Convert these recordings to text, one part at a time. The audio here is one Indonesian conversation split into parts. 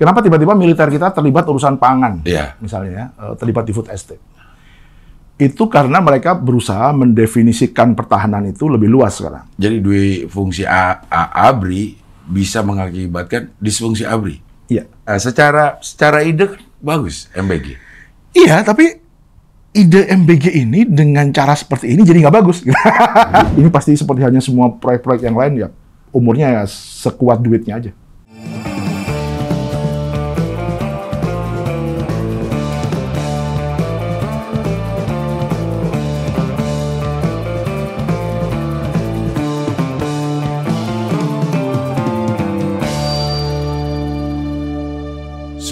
Kenapa tiba-tiba militer kita terlibat urusan pangan, Iya. misalnya, terlibat di food estate? Itu karena mereka berusaha mendefinisikan pertahanan itu lebih luas sekarang. Jadi dua fungsi ABRI bisa mengakibatkan disfungsi ABRI. Iya. Secara ide kan bagus MBG. Iya, tapi ide MBG ini dengan cara seperti ini jadi nggak bagus. Ini pasti seperti halnya semua proyek-proyek yang lain ya, umurnya ya sekuat duitnya aja.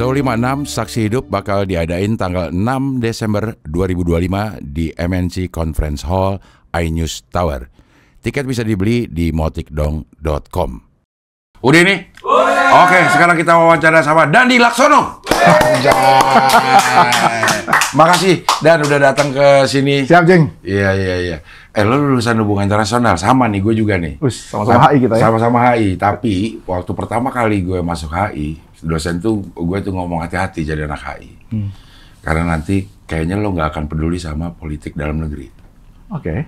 Show 56 Saksi Hidup bakal diadain tanggal 6 Desember 2025 di MNC Conference Hall iNews Tower. Tiket bisa dibeli di motikdong.com. Udah nih? Oke, sekarang kita wawancara sama Dandi Laksono. Makasih Dan udah datang ke sini. Siap, Jeng. Iya. Lo lulusan hubungan internasional, sama nih gue juga nih. Sama-sama HI kita ya. Sama-sama HI, tapi waktu pertama kali gue masuk HI, dosen tuh gue tuh ngomong hati-hati jadi anak HI. Karena nanti kayaknya lo nggak akan peduli sama politik dalam negeri. Oke.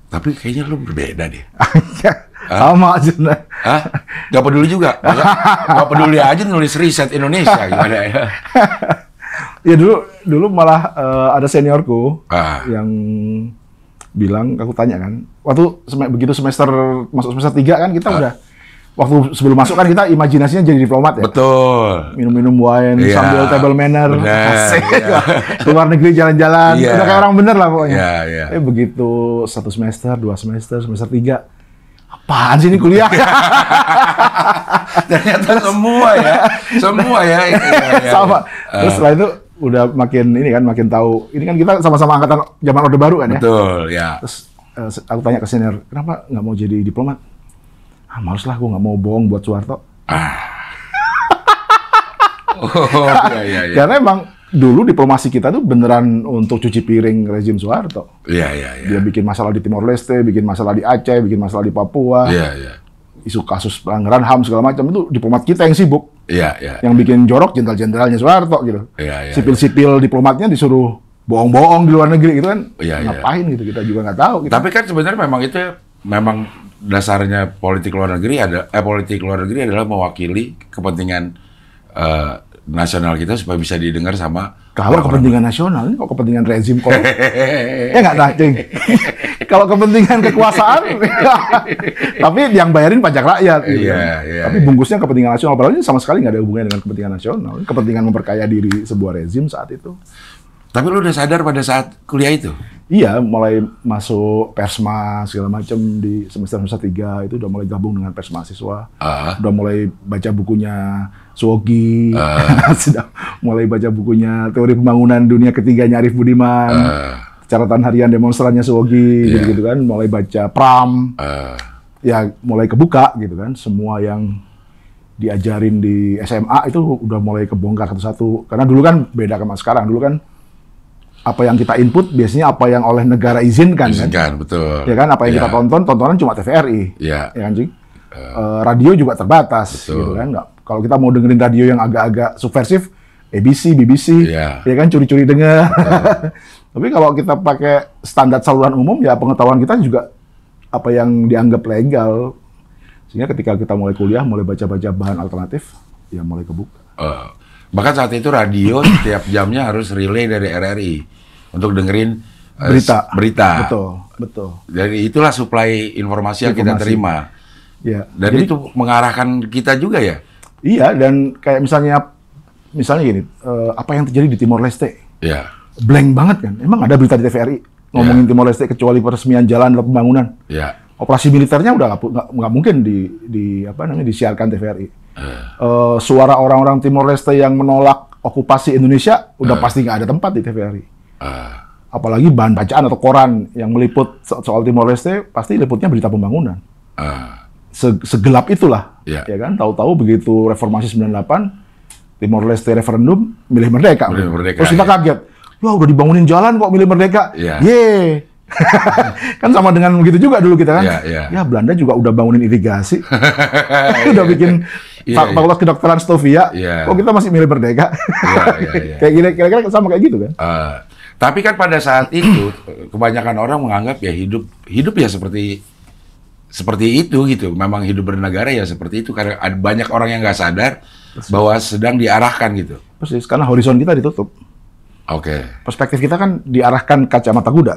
Tapi kayaknya lo berbeda deh. Sama aja. Hah? Gak peduli juga? Gak peduli aja nulis riset Indonesia gimana ya? Ya dulu malah ada seniorku yang bilang, aku tanya kan, waktu begitu masuk semester 3 kan kita udah, waktu sebelum masuk kan kita imajinasinya jadi diplomat ya. Betul. Minum-minum wine, sambil table manner, asik. Keluar negeri jalan-jalan, udah kayak orang bener lah pokoknya. Begitu 1 semester, 2 semester, semester 3, apaan sih ini kuliah? Ternyata semua ya. Sama. Terus setelah itu udah makin tahu. Ini kan kita sama-sama angkatan zaman Orde Baru kan ya. Betul, ya. Terus aku tanya ke senior, kenapa nggak mau jadi diplomat? Males lah, gue nggak mau bohong buat Soeharto. Iya. Karena emang dulu diplomasi kita tuh beneran untuk cuci piring rezim Soeharto. Iya. Dia bikin masalah di Timor Leste, bikin masalah di Aceh, bikin masalah di Papua. Iya. Isu kasus pelanggaran HAM segala macam itu diplomat kita yang sibuk. Iya. Yang bikin jorok jenderal-jenderalnya Soeharto gitu. Iya. Sipil-sipil diplomatnya disuruh bohong-bohong di luar negeri gitu kan. Ngapain gitu, kita juga nggak tahu. Gitu. Tapi kan sebenarnya memang dasarnya politik luar negeri adalah mewakili kepentingan nasional kita supaya bisa didengar sama kalau kepentingan nasional, ini kok kepentingan rezim kok? Nggak nah, Cing. Kalau kepentingan kekuasaan, tapi yang bayarin pajak rakyat. Gitu. Tapi bungkusnya kepentingan nasional, padahal ini sama sekali nggak ada hubungannya dengan kepentingan nasional. Kepentingan memperkaya diri sebuah rezim saat itu. Tapi lu udah sadar pada saat kuliah itu? Iya, mulai masuk Persma segala macam di semester 3 itu udah mulai gabung dengan Pers Mahasiswa. Udah mulai baca bukunya Suwogi. Sudah mulai baca bukunya Teori Pembangunan Dunia Ketiganya Arif Budiman. Catatan harian demonstrannya Suwogi gitu kan, mulai baca Pram. Ya mulai kebuka gitu kan, semua yang diajarin di SMA itu udah mulai kebongkar satu-satu. Karena dulu kan beda sama sekarang. Dulu kan apa yang kita input biasanya apa yang oleh negara izinkan kan? Betul. Ya kan, apa yang kita tontonan cuma TVRI. Ya kan, Cing? Radio juga terbatas gitu kan. Kalau kita mau dengerin radio yang agak-agak subversif, ABC, BBC, ya kan, curi-curi denger. Tapi kalau kita pakai standar saluran umum, ya pengetahuan kita juga apa yang dianggap legal. Sehingga ketika kita mulai kuliah, mulai baca-baca bahan alternatif, ya mulai kebuka. Bahkan saat itu radio setiap jamnya harus relay dari RRI untuk dengerin berita. Betul. Dari itulah suplai informasi yang kita terima. Ya. Dan jadi, itu mengarahkan kita juga ya? Iya, dan kayak misalnya gini, apa yang terjadi di Timor Leste? Iya. Blank banget kan? Emang ada berita di TVRI ngomongin Timor Leste kecuali peresmian jalan dan pembangunan? Iya. Operasi militernya udah nggak mungkin disiarkan TVRI. Suara orang-orang Timor Leste yang menolak okupasi Indonesia udah pasti nggak ada tempat di TVRI. Apalagi bahan bacaan atau koran yang meliput soal Timor Leste pasti liputnya berita pembangunan. Segelap itulah, ya kan? Tahu-tahu begitu reformasi 98, Timor Leste referendum milih merdeka. Terus kita kaget, wah udah dibangunin jalan kok milih merdeka, ye. Kan sama dengan begitu juga dulu kita kan. Ya Belanda juga udah bangunin irigasi. Udah bikin Fakultas Kedokteran Stovia, kok kita masih milih Merdeka? Kayak gini, kira-kira sama kayak gitu kan? Tapi kan pada saat itu kebanyakan orang menganggap ya hidup ya seperti itu gitu. Memang hidup bernegara ya seperti itu karena ada banyak orang yang nggak sadar bahwa sedang diarahkan gitu. Persis, karena horizon kita ditutup. Perspektif kita kan diarahkan kacamata kuda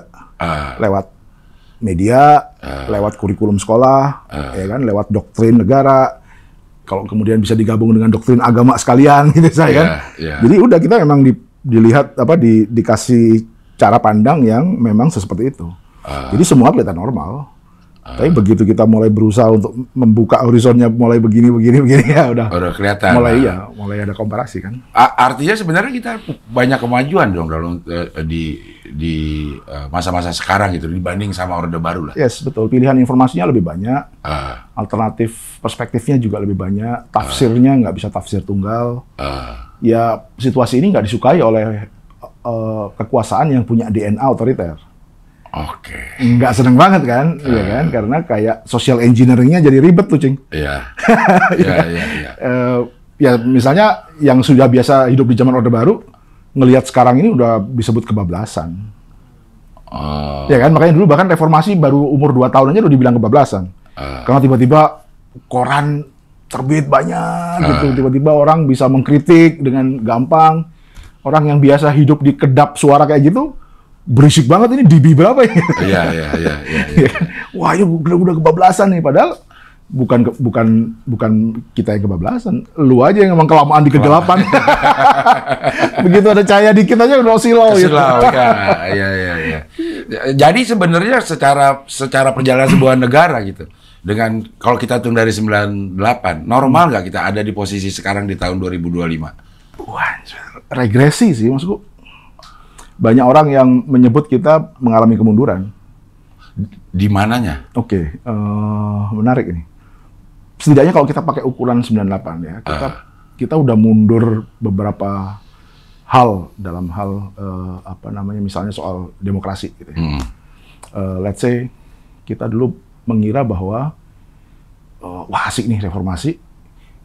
lewat media, lewat kurikulum sekolah, ya kan, lewat doktrin negara. Kalau kemudian bisa digabung dengan doktrin agama sekalian, gitu saya kan. Jadi udah kita memang dilihat dikasih cara pandang yang memang seperti itu. Jadi semua kelihatan normal. Tapi begitu kita mulai berusaha untuk membuka horizonnya, mulai begini ya udah kelihatan. Mulai ada komparasi kan. Artinya sebenarnya kita banyak kemajuan dong dalam di masa-masa sekarang gitu dibanding sama Orde Baru lah. Yes, betul. Pilihan informasinya lebih banyak, alternatif perspektifnya juga lebih banyak, tafsirnya nggak bisa tafsir tunggal. Ya situasi ini nggak disukai oleh kekuasaan yang punya DNA otoriter. Nggak seneng banget kan, iya kan? Karena kayak social engineering-nya jadi ribet tuh, Cing. Ya misalnya yang sudah biasa hidup di zaman Orde Baru, ngelihat sekarang ini udah disebut kebablasan. Ya kan, makanya dulu bahkan reformasi baru umur 2 tahun aja udah dibilang kebablasan. Karena tiba-tiba koran terbit banyak gitu, tiba-tiba orang bisa mengkritik dengan gampang. Orang yang biasa hidup di kedap suara kayak gitu, berisik banget ini DB berapa ya? Iya. Wah, ini udah kebablasan nih, padahal bukan kita yang kebablasan, lu aja yang emang kelamaan di kegelapan. Begitu ada cahaya dikit aja udah silau gitu. Iya. Jadi sebenarnya secara perjalanan sebuah negara gitu, dengan kalau kita hitung dari 98, normal nggak kita ada di posisi sekarang di tahun 2025? Wah, regresi sih maksudku. Banyak orang yang menyebut kita mengalami kemunduran. Di mananya? Menarik ini. Setidaknya kalau kita pakai ukuran 98 ya, kita udah mundur beberapa hal dalam hal misalnya soal demokrasi gitu ya. Let's say kita dulu mengira bahwa wah asik nih reformasi,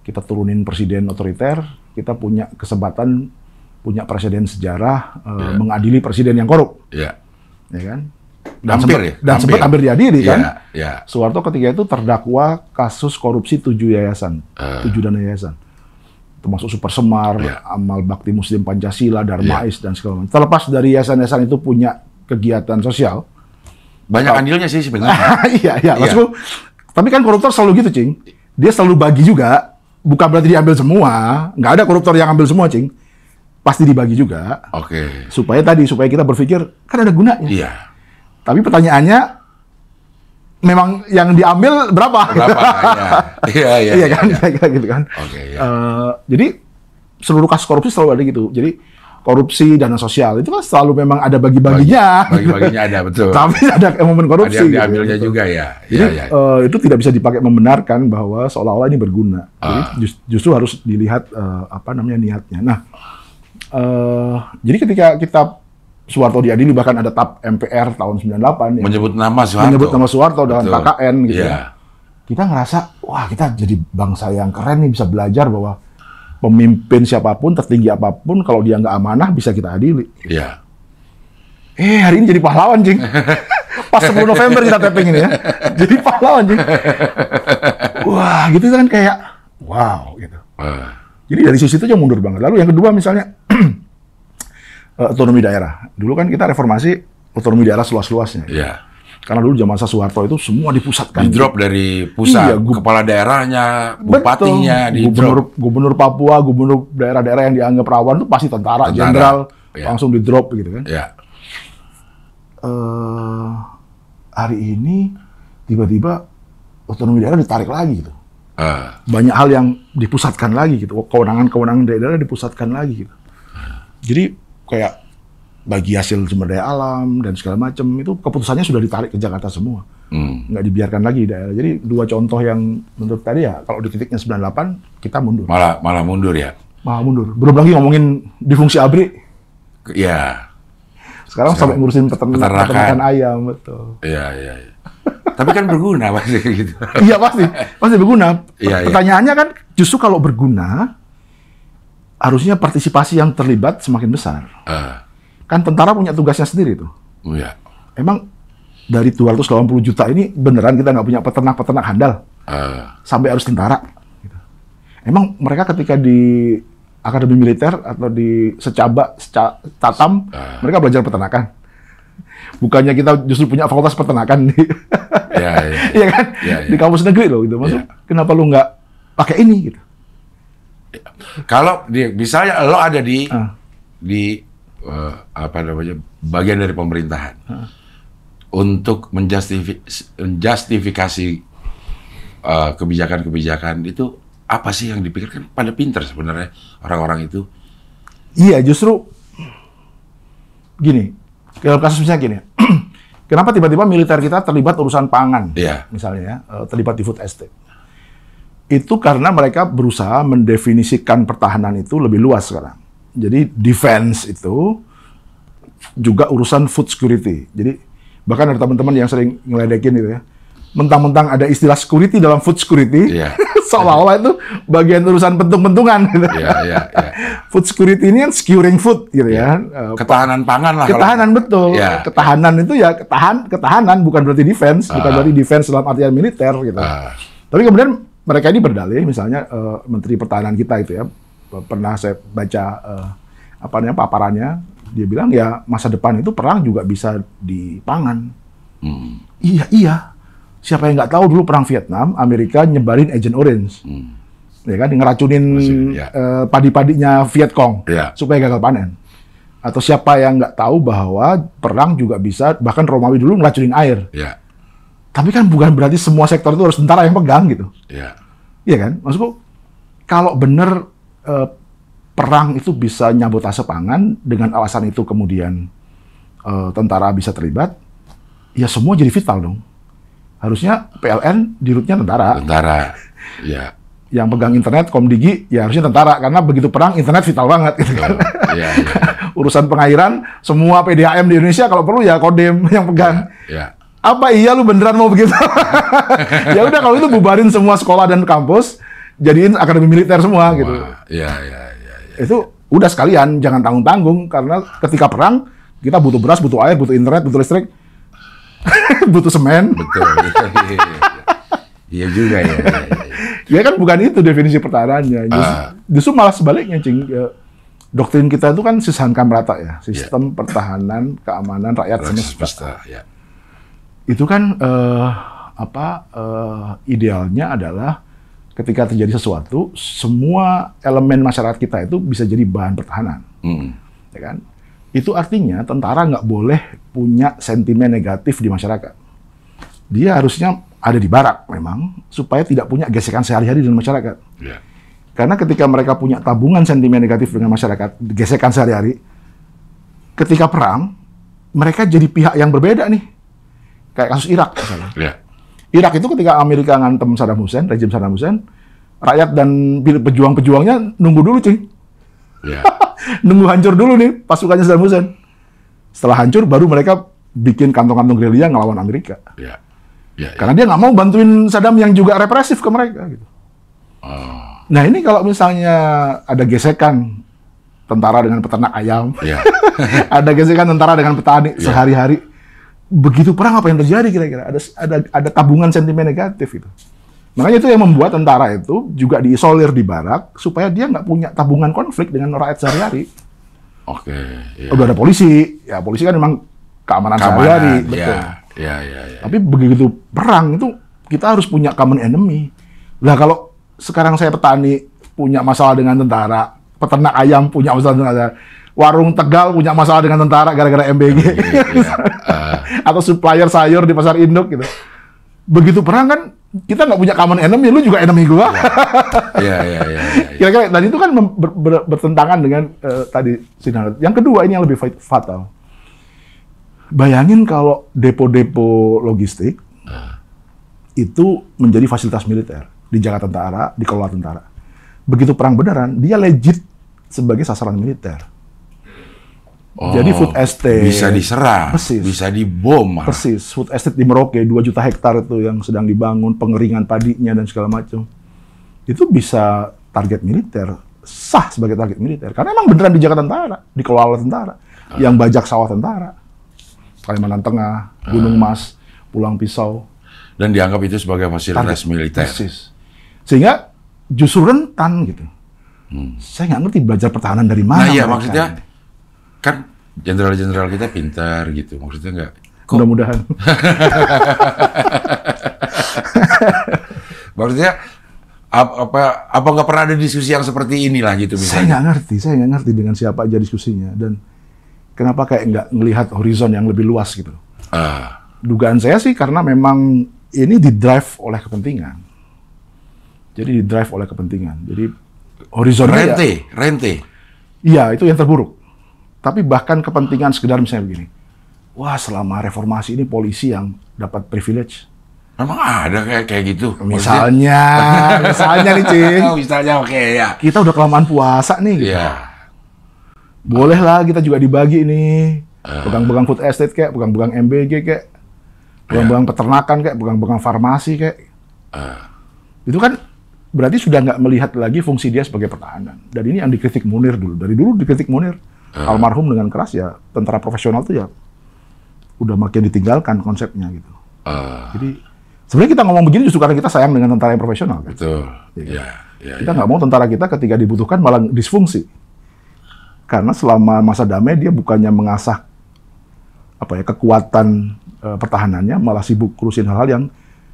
kita turunin presiden otoriter, kita punya kesempatan punya presiden sejarah mengadili presiden yang korup, ya kan? Dan sempat hampir diadili kan? Soeharto ketika itu terdakwa kasus korupsi 7 yayasan, 7 dana yayasan, termasuk Super Semar, Amal Bakti Muslim Pancasila, Darmais dan segala macam. Terlepas dari yayasan-yayasan itu punya kegiatan sosial, banyak andilnya sih sebenarnya. Iya. Maksudku, tapi kan koruptor selalu gitu, Cing. Dia selalu bagi juga, bukan berarti diambil semua. Nggak ada koruptor yang ambil semua, Cing. Pasti dibagi juga. Supaya kita berpikir kan ada gunanya. Iya. Tapi pertanyaannya memang yang diambil berapa? Iya kan, kira-kira gitu kan. Jadi seluruh kasus korupsi selalu ada gitu. Jadi korupsi dana sosial itu kan selalu memang ada bagi-baginya. Bagi-baginya ada, betul. Tapi ada momen korupsi. Ada yang diambilnya juga ya. Jadi itu tidak bisa dipakai membenarkan bahwa seolah-olah ini berguna. Jadi justru harus dilihat niatnya. Nah. Jadi ketika kita Soeharto diadili, bahkan ada TAP MPR tahun 98 menyebut nama Soeharto dalam KKN gitu ya. Kita ngerasa wah kita jadi bangsa yang keren nih, bisa belajar bahwa pemimpin siapapun, tertinggi apapun, kalau dia nggak amanah bisa kita adili. Hari ini jadi pahlawan, Cing. Pas 10 November kita tapping ini ya. Jadi pahlawan, Cing. Wah, gitu kan kayak wow gitu. Jadi dari sisi itu aja mundur banget. Lalu yang kedua misalnya otonomi daerah. Dulu kan kita reformasi otonomi daerah seluas-luasnya. Karena dulu zaman Soeharto itu semua dipusatkan. Di-drop dari pusat, kepala daerahnya, bupatinya, gubernur Papua, gubernur daerah-daerah yang dianggap rawan itu pasti tentara, jenderal, langsung di-drop gitu kan. Hari ini tiba-tiba otonomi daerah ditarik lagi gitu. Banyak hal yang dipusatkan lagi gitu, kewenangan daerah dipusatkan lagi gitu. Jadi kayak bagi hasil sumber daya alam dan segala macam itu keputusannya sudah ditarik ke Jakarta semua, nggak dibiarkan lagi di daerah. Jadi 2 contoh yang menurut tadi ya, kalau di titiknya 98 kita mundur. Malah mundur ya. Malah mundur. Belum lagi ngomongin di fungsi ABRI. Iya. Sekarang sampai ngurusin peternakan ayam, betul. Iya. Tapi kan berguna pasti gitu. Iya pasti berguna. Iya, Pertanyaannya kan justru kalau berguna, harusnya partisipasi yang terlibat semakin besar. Kan tentara punya tugasnya sendiri tuh. Iya. Emang dari 280 juta ini beneran kita nggak punya peternak-peternak handal? Sampai harus tentara? Gitu. Emang mereka ketika di akademi militer atau di Catam, mereka belajar peternakan? Bukannya kita justru punya fakultas peternakan nih? Iya kan? Di kampus negeri loh gitu. Maksud, kenapa lu nggak pakai ini gitu? Kalau misalnya lo ada di apa namanya bagian dari pemerintahan untuk menjustifikasi kebijakan-kebijakan itu, apa sih yang dipikirkan? Pada pinter sebenarnya orang-orang itu. Iya, justru gini. Kalau kasus misalnya gini, kenapa tiba-tiba militer kita terlibat urusan pangan, misalnya ya, terlibat di food estate? Itu karena mereka berusaha mendefinisikan pertahanan itu lebih luas sekarang. Jadi defense itu juga urusan food security. Jadi bahkan ada teman-teman yang sering ngeledekin gitu ya, mentang-mentang ada istilah security dalam food security, seolah-olah itu bagian urusan pentung-pentungan. Gitu. Food security ini kan securing food, gitu ya. Ketahanan pangan lah. Ketahanan betul. Ketahanan itu ya ketahanan, bukan berarti defense, bukan berarti defense dalam artian militer gitu. Tapi kemudian mereka ini berdalih, misalnya Menteri Pertahanan kita itu ya, pernah saya baca paparannya, dia bilang ya masa depan itu perang juga bisa di pangan. Iya. Siapa yang nggak tahu dulu perang Vietnam, Amerika nyebarin Agent Orange, ya kan, ngeracunin padi-padinya Vietcong supaya gagal panen. Atau siapa yang nggak tahu bahwa perang juga bisa, bahkan Romawi dulu ngeracunin air. Tapi kan bukan berarti semua sektor itu harus tentara yang pegang gitu. Iya kan? Maksudku, kalau benar perang itu bisa nyabotase pangan, dengan alasan itu kemudian tentara bisa terlibat, ya semua jadi vital dong. Harusnya PLN di root-nya tentara. Yang pegang internet, Komdigi, ya harusnya tentara. Karena begitu perang, internet vital banget. Gitu kan? Urusan pengairan, semua PDAM di Indonesia kalau perlu ya Kodem yang pegang. Apa iya lu beneran mau begitu? Ya udah kalau itu bubarin semua sekolah dan kampus, jadiin akademi militer semua gitu. Itu udah sekalian, jangan tanggung-tanggung, karena ketika perang kita butuh beras, butuh air, butuh internet, butuh listrik, butuh semen. Betul. Iya juga ya. Ya kan bukan itu definisi pertahanannya. Justru malah sebaliknya, Cing. Doktrin kita itu kan Sishankam Rata ya, sistem pertahanan keamanan rakyat semesta. Itu kan idealnya adalah ketika terjadi sesuatu, semua elemen masyarakat kita itu bisa jadi bahan pertahanan, ya kan? Itu artinya tentara nggak boleh punya sentimen negatif di masyarakat. Dia harusnya ada di barak memang, supaya tidak punya gesekan sehari-hari dengan masyarakat. Karena ketika mereka punya tabungan sentimen negatif dengan masyarakat, gesekan sehari-hari, ketika perang, mereka jadi pihak yang berbeda nih. Kayak kasus Irak misalnya. Irak itu ketika Amerika ngantem Saddam Hussein, rejim Saddam Hussein, rakyat dan pejuang-pejuangnya nunggu dulu, cuy. Nunggu hancur dulu nih pasukannya Saddam Hussein. Setelah hancur, baru mereka bikin kantong-kantong gerilya ngelawan Amerika. Karena dia nggak mau bantuin Saddam yang juga represif ke mereka. Gitu. Nah ini kalau misalnya ada gesekan tentara dengan peternak ayam, ada gesekan tentara dengan petani sehari-hari, begitu perang apa yang terjadi kira-kira? Ada tabungan sentimen negatif itu. Makanya itu yang membuat tentara itu juga diisolir di barak supaya dia nggak punya tabungan konflik dengan rakyat sehari-hari. Udah ada polisi, ya polisi kan memang keamanan sehari-hari, betul. Tapi begitu perang itu kita harus punya common enemy. Nah kalau sekarang saya petani punya masalah dengan tentara, peternak ayam punya masalah dengan tentara, warung Tegal punya masalah dengan tentara gara-gara MBG, atau supplier sayur di pasar induk gitu. Begitu perang kan kita nggak punya common enemy, lu juga enemy gua. Kira-kira dan itu kan bertentangan dengan tadi sinar. Yang kedua ini yang lebih fatal. Bayangin kalau depo-depo logistik itu menjadi fasilitas militer, dijaga tentara, dikelola tentara. Begitu perang beneran, dia legit sebagai sasaran militer. Jadi food estate bisa diserang, persis, bisa dibom. Persis, food estate di Merauke 2 juta hektar itu yang sedang dibangun, pengeringan padinya dan segala macam. Itu bisa target militer, sah sebagai target militer. Karena emang beneran dijaga tentara, dikelola tentara, yang bajak sawah tentara. Kalimantan Tengah, Gunung Mas, Pulang Pisau. Dan dianggap itu sebagai fasilitas militer. Persis. Sehingga justru rentan gitu. Saya nggak ngerti belajar pertahanan dari mana. Nah iya maksudnya, kan jenderal-jenderal kita pintar gitu, maksudnya nggak? Mudah-mudahan. Maksudnya apa nggak pernah ada diskusi yang seperti inilah gitu misalnya? Saya nggak ngerti dengan siapa aja diskusinya dan kenapa kayak nggak ngelihat horizon yang lebih luas gitu. Dugaan saya sih karena memang ini didrive oleh kepentingan. Jadi didrive oleh kepentingan. Jadi horizonnya rente. Iya, itu yang terburuk. Tapi bahkan kepentingan sekedar misalnya begini. Wah, selama reformasi ini polisi yang dapat privilege. Memang ada kayak gitu? Misalnya nih, Cing. Misalnya oke ya. Kita udah kelamaan puasa nih. Gitu. Iya. Boleh lah kita juga dibagi nih. Pegang-pegang food estate kayak, pegang-pegang MBG kayak, pegang-pegang peternakan kayak, pegang-pegang farmasi kayak. Itu kan berarti sudah nggak melihat lagi fungsi dia sebagai pertahanan. Dan ini yang dikritik Munir dulu. Dari dulu dikritik Munir. Almarhum dengan keras ya, tentara profesional tuh ya udah makin ditinggalkan konsepnya gitu. Jadi sebenarnya kita ngomong begini justru karena kita sayang dengan tentara yang profesional. Kan? Betul. Ya. Kita nggak mau tentara kita ketika dibutuhkan malah disfungsi. Karena selama masa damai dia bukannya mengasah kekuatan pertahanannya, malah sibuk urusin hal-hal yang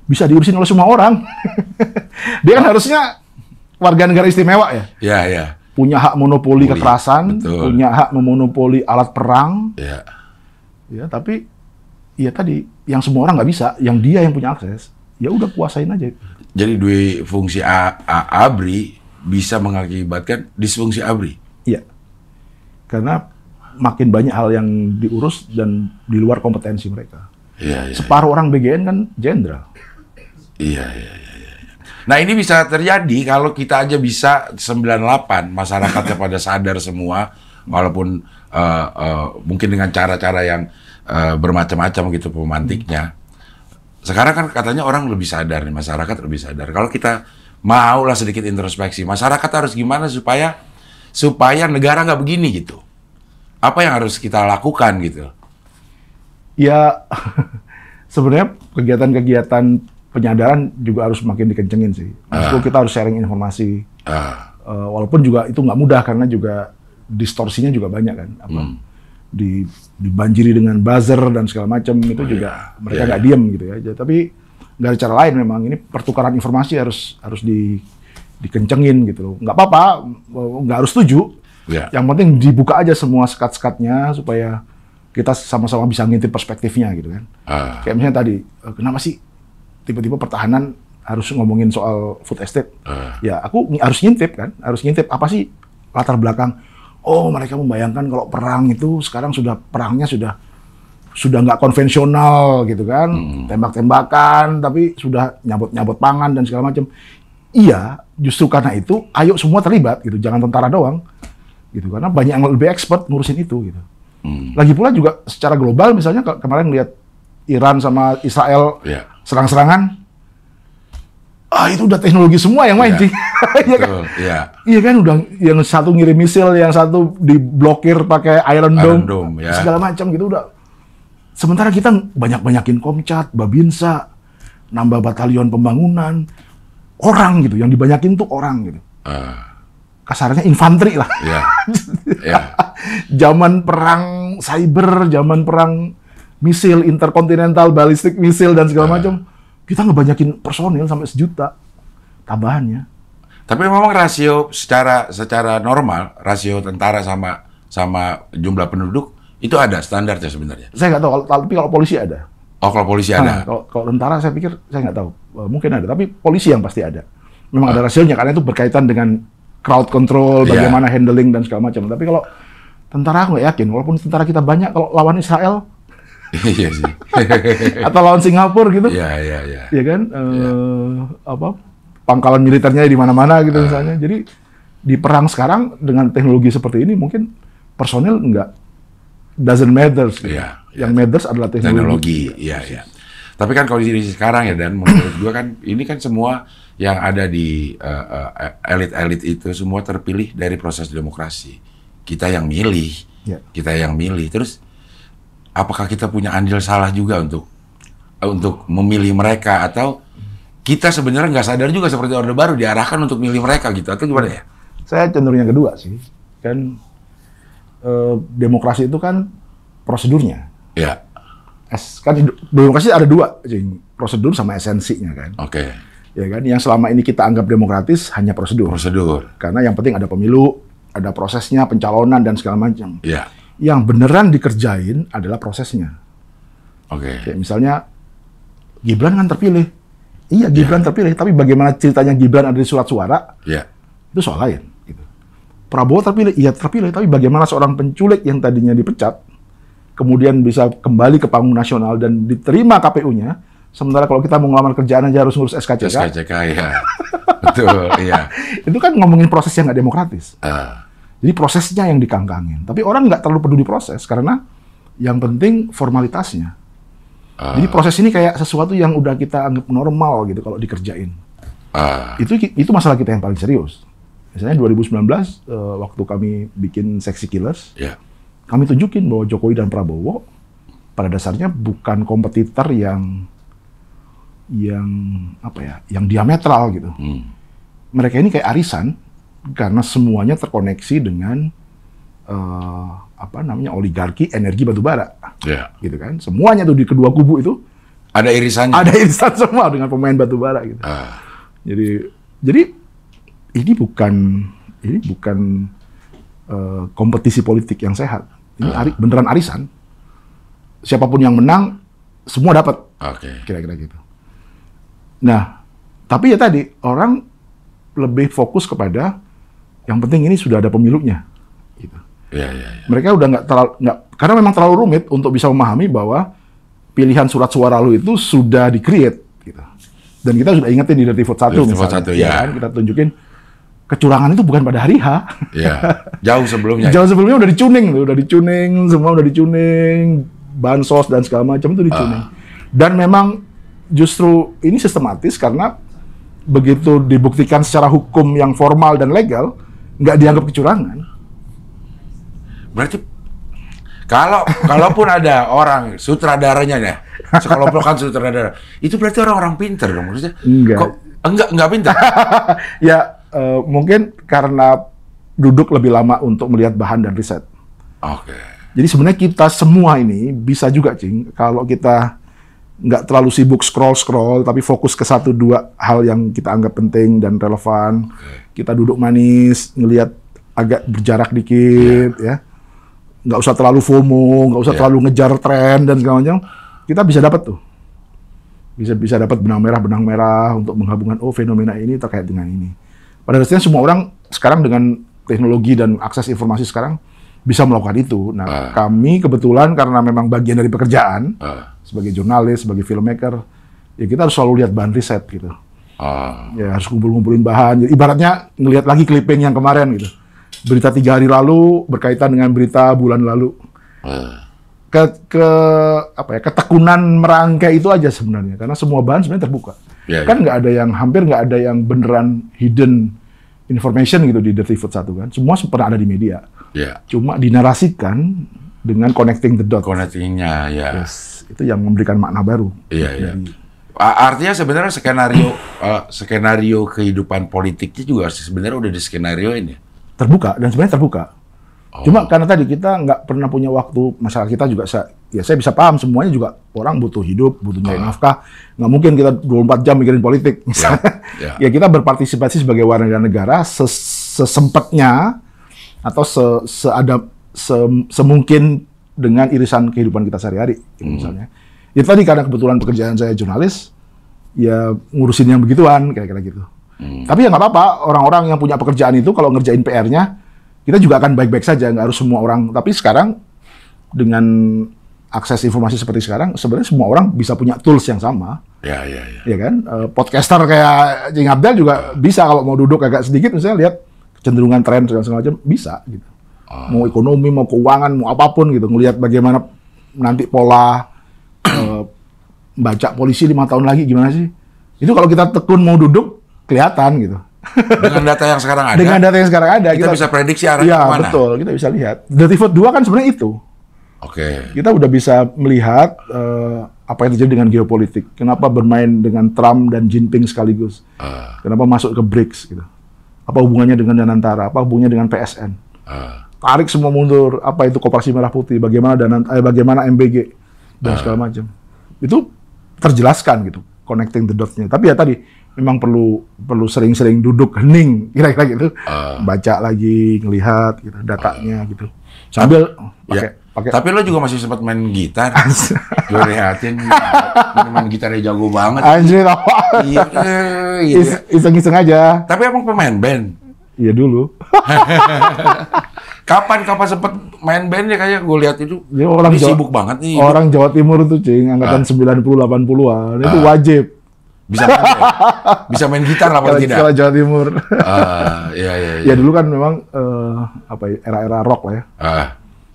bisa diurusin oleh semua orang. Dia kan harusnya warga negara istimewa ya. Iya. Punya hak monopoli kekerasan, betul. Punya hak memonopoli alat perang. Iya. Ya, tapi ya tadi yang semua orang nggak bisa, yang dia yang punya akses, ya udah kuasain aja. Jadi dua fungsi ABRI bisa mengakibatkan disfungsi ABRI. Iya. Karena makin banyak hal yang diurus dan di luar kompetensi mereka. Iya. Separuh orang BGN kan jenderal. Iya. Nah ini bisa terjadi kalau kita aja bisa 98 masyarakatnya pada sadar semua, walaupun mungkin dengan cara-cara yang bermacam-macam gitu pemantiknya. Sekarang kan katanya orang lebih sadar nih, masyarakat lebih sadar. Kalau kita maulah sedikit introspeksi, masyarakat harus gimana supaya negara nggak begini gitu. Apa yang harus kita lakukan gitu? Ya sebenarnya kegiatan-kegiatan penyadaran juga harus makin dikencengin sih. Maksudku kita harus sharing informasi. Walaupun juga itu nggak mudah karena juga distorsinya juga banyak kan. Dibanjiri dengan buzzer dan segala macam itu juga mereka nggak diem gitu ya. Tapi nggak ada cara lain memang ini pertukaran informasi harus dikencengin gitu loh. Nggak apa-apa, nggak harus setuju. Yang penting dibuka aja semua sekat-sekatnya supaya kita sama-sama bisa ngintip perspektifnya gitu kan. Kayak misalnya tadi, kenapa sih tiba-tiba pertahanan harus ngomongin soal food estate? Ya aku harus ngintip kan, apa sih latar belakang. Oh mereka membayangkan kalau perang itu sekarang perangnya sudah nggak konvensional gitu kan, tembak-tembakan tapi sudah nyabot pangan dan segala macam. Iya, justru karena itu ayo semua terlibat gitu, jangan tentara doang gitu, karena banyak yang lebih expert ngurusin itu gitu. Lagi pula juga secara global misalnya kemarin lihat Iran sama Israel serang-serangan, itu udah teknologi semua yang main, iya kan? Iya kan, udah yang satu ngirim misil, yang satu diblokir pakai Iron Dome segala macam gitu udah. Sementara kita banyak-banyakin Komcat, Babinsa, nambah batalion pembangunan, orang gitu, yang dibanyakin tuh orang gitu. Kasarnya infanteri lah. Zaman perang cyber, zaman perang misil, interkontinental, balistik misil dan segala macam, kita ngebanyakin personil sampai 1 juta tambahannya. Tapi memang rasio secara normal, rasio tentara sama jumlah penduduk itu ada standarnya sebenarnya. Saya nggak tahu, tapi kalau polisi ada. Oh, kalau polisi ada. Kalau tentara saya pikir saya nggak tahu, mungkin ada, tapi polisi yang pasti ada. Memang ada rasionya karena itu berkaitan dengan crowd control, bagaimana handling dan segala macam. Tapi kalau tentara aku nggak yakin, walaupun tentara kita banyak, kalau lawan Israel, iya sih. atau lawan Singapura gitu, iya kan, pangkalan militernya di mana-mana gitu misalnya. Jadi di perang sekarang dengan teknologi seperti ini mungkin personil nggak doesn't matter. Gitu. Iya, Yang matters adalah teknologi. Iya. Tapi kan kalau di sekarang ya, dan menurut gua kan ini kan semua yang ada di elit-elit itu semua terpilih dari proses demokrasi. Kita yang milih. Terus apakah kita punya andil salah juga untuk memilih mereka, atau kita sebenarnya nggak sadar juga seperti Orde Baru diarahkan untuk milih mereka gitu, atau gimana ya? Saya cenderung yang kedua sih. Kan demokrasi itu kan prosedurnya. Ya. Kan demokrasi ada dua, prosedur sama esensinya kan. Oke. Ya kan, yang selama ini kita anggap demokratis hanya prosedur. Karena yang penting ada pemilu, ada prosesnya, pencalonan dan segala macam. Iya. Yang beneran dikerjain adalah prosesnya. Oke. Kayak misalnya Gibran kan terpilih. Iya, Gibran terpilih, tapi bagaimana ceritanya Gibran ada di surat suara? Iya. Itu soal lain gitu. Prabowo terpilih, iya terpilih, tapi bagaimana seorang penculik yang tadinya dipecat kemudian bisa kembali ke panggung nasional dan diterima KPU-nya, sementara kalau kita mau ngelamar kerjaan aja harus ngurus SKCK. SKCK, ya. Betul, iya. Itu kan ngomongin proses yang nggak demokratis. Jadi prosesnya yang dikangkangin. Tapi orang nggak terlalu peduli proses, karena yang penting formalitasnya. Jadi proses ini kayak sesuatu yang udah kita anggap normal gitu kalau dikerjain. Itu masalah kita yang paling serius. Misalnya 2019, waktu kami bikin Sexy Killers, kami tunjukin bahwa Jokowi dan Prabowo pada dasarnya bukan kompetitor yang diametral gitu. Mereka ini kayak arisan karena semuanya terkoneksi dengan oligarki energi batubara. Gitu kan. Semuanya tuh di kedua kubu itu ada irisannya. Ada irisan semua dengan pemain batubara gitu. Jadi ini bukan kompetisi politik yang sehat. Ini beneran arisan. Siapapun yang menang, semua dapat. Kira-kira gitu. Nah, tapi ya tadi, orang lebih fokus kepada yang penting ini sudah ada pemilunya. Gitu. Mereka udah karena memang terlalu rumit untuk bisa memahami bahwa pilihan surat suara lu itu sudah di-create. Gitu. Dan kita sudah ingetin di Dirty Vote 1 misalnya. Kan? Kita tunjukin kecurangan itu bukan pada hari H. Jauh sebelumnya. Jauh sebelumnya udah dicuning, semua udah dicuning, bansos dan segala macam itu dicuning. Dan memang justru ini sistematis karena begitu dibuktikan secara hukum yang formal dan legal, nggak dianggap kecurangan. Berarti kalaupun ada orang sutradaranya ya, sekelompokan sutradara, itu berarti orang-orang pinter dong maksudnya? Enggak pinter. Ya mungkin karena duduk lebih lama untuk melihat bahan dan riset. Jadi sebenarnya kita semua ini bisa juga, Cing, kalau kita nggak terlalu sibuk scroll, tapi fokus ke 1-2 hal yang kita anggap penting dan relevan. Kita duduk manis, ngelihat agak berjarak dikit, ya. Nggak usah terlalu FOMO, nggak usah terlalu ngejar tren dan segala macam. Kita bisa dapat tuh. Bisa dapat benang merah untuk menggabungkan, fenomena ini terkait dengan ini. Pada dasarnya semua orang sekarang dengan teknologi dan akses informasi sekarang bisa melakukan itu. Nah, kami kebetulan karena memang bagian dari pekerjaan sebagai jurnalis, sebagai filmmaker, ya kita harus selalu lihat bahan riset gitu. Ya harus ngumpulin bahan. Jadi, ibaratnya ngelihat lagi clipping yang kemarin gitu. Berita 3 hari lalu berkaitan dengan berita bulan lalu. Ketekunan merangkai itu aja sebenarnya, karena semua bahan sebenarnya terbuka. Kan hampir nggak ada yang beneran hidden information gitu di Dirty Vote 1 kan. Semua pernah ada di media. Cuma dinarasikan dengan connecting the dots. Connectingnya, Yes, itu yang memberikan makna baru. Artinya sebenarnya skenario kehidupan politiknya juga sebenarnya udah diskenarioin ya? Terbuka, dan sebenarnya terbuka. Cuma karena tadi kita nggak pernah punya waktu, masyarakat kita juga saya bisa paham semuanya juga orang butuh hidup, butuh nyari nafkah. Nggak mungkin kita 24 jam mikirin politik. Misalnya. Ya kita berpartisipasi sebagai warga negara sesempatnya atau semungkin dengan irisan kehidupan kita sehari-hari. Misalnya. Itu tadi karena kebetulan pekerjaan saya jurnalis, ya ngurusin yang begituan, kira-kira gitu. Tapi ya nggak apa-apa, orang-orang yang punya pekerjaan itu kalau ngerjain PR-nya, kita juga akan baik-baik saja, nggak harus semua orang. Tapi sekarang dengan akses informasi seperti sekarang, sebenarnya semua orang bisa punya tools yang sama. Ya kan? Podcaster kayak Cing Abdel juga bisa kalau mau duduk agak sedikit, misalnya lihat kecenderungan tren segala macam, bisa gitu. Mau ekonomi, mau keuangan, mau apapun gitu. Ngelihat bagaimana nanti pola baca polisi 5 tahun lagi gimana sih? Itu kalau kita tekun mau duduk, kelihatan gitu. Dengan data yang sekarang ada. Dengan data yang sekarang ada. Kita bisa prediksi arahnya ya, kemana. Betul, kita bisa lihat. Dirty Vote 2 kan sebenarnya itu. Oke. Kita udah bisa melihat apa yang terjadi dengan geopolitik. Kenapa bermain dengan Trump dan Jinping sekaligus? Kenapa masuk ke BRICS gitu? Apa hubungannya dengan Danantara? Apa hubungannya dengan PSN? Tarik semua mundur. Apa itu Koperasi Merah Putih? Bagaimana bagaimana MBG dan segala macam. Itu terjelaskan gitu, connecting the dots-nya. Tapi ya tadi memang perlu sering-sering duduk hening kira-kira gitu. Baca lagi, ngelihat gitu datanya gitu. Sambil pakai. Tapi lo juga masih sempat main gitar. Gue lihatin main gitarnya jago banget. Anjir apa? Iya, gitu. Iseng-iseng aja. Tapi emang pemain band? Iya dulu. Kapan sempat main band ya, kayak gue lihat itu. Ya, orang sibuk banget nih. Orang Jawa Timur tuh, Cing, angkatan 90-80-an. Itu wajib. Bisa main gitar apa tidak? Kalau Jawa Timur. Iya. Ya dulu kan memang era-era rock lah ya.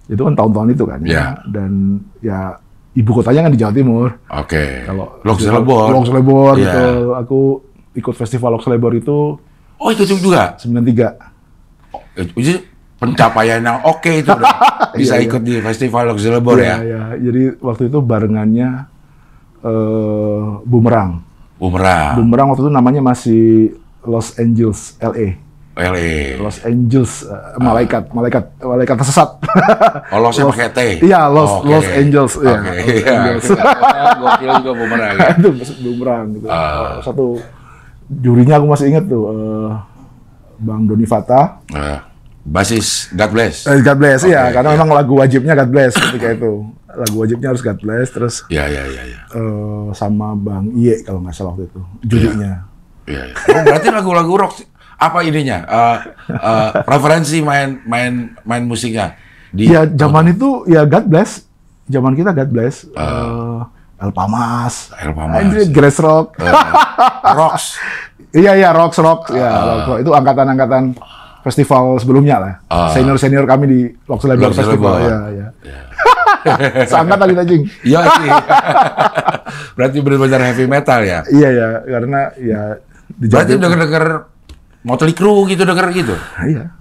Itu kan tahun-tahun itu kan. Ya. Dan ya ibu kotanya kan di Jawa Timur. Oke. Kalau Lok Selebor gitu. Aku ikut festival Lok Selebor itu. Oh, itu juga 93. Itu pencapaian yang oke itu udah. Bisa ikut di festival Lok Selebor ya. Iya. Jadi waktu itu barengannya Bumerang waktu itu namanya masih Los Angeles, LA. Los Angeles, malaikat tersesat. Oh, Losnya pakai T? Iya, Los Angeles. Iya. Gokil juga Bumerang ya. Itu Bumerang gitu. Satu jurinya aku masih ingat tuh, Bang Doni Fata. Basis God Bless. God Bless, iya. Karena memang lagu wajibnya God Bless ketika itu. Lagu wajibnya harus God Bless, terus Iya. sama Bang Iye kalau nggak salah waktu itu, jurinya. Iya. Oh, berarti lagu-lagu rock apa ininya? Preferensi main musiknya? Ya zaman itu ya God Bless. Zaman kita God Bless. El Pamas. Grass Rock. Rocks. Iya, Rocks. Ya, rock. Itu angkatan-angkatan festival sebelumnya lah. Senior kami di Lok Selebor Festival. Iya. Seangkatan kita, Jing. Iya sih. Berarti benar-benar heavy metal ya? Iya, karena ya berarti denger Motley Crue gitu, denger gitu? Iya.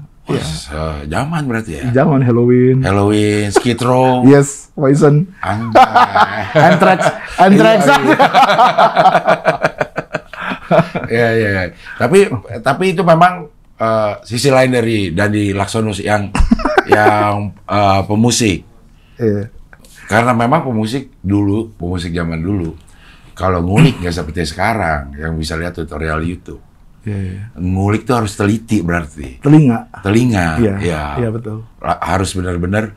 Zaman berarti ya? Zaman Halloween, Skid Row. Yes, Poison. Anthrax. Iya. Tapi itu memang sisi lain dari Dandi Laksono yang pemusik. Iya. Karena memang pemusik zaman dulu, kalau ngulik nggak seperti sekarang, yang bisa lihat tutorial YouTube. Yeah. Ngulik tuh harus teliti berarti. Telinga. Iya, betul. Harus benar-benar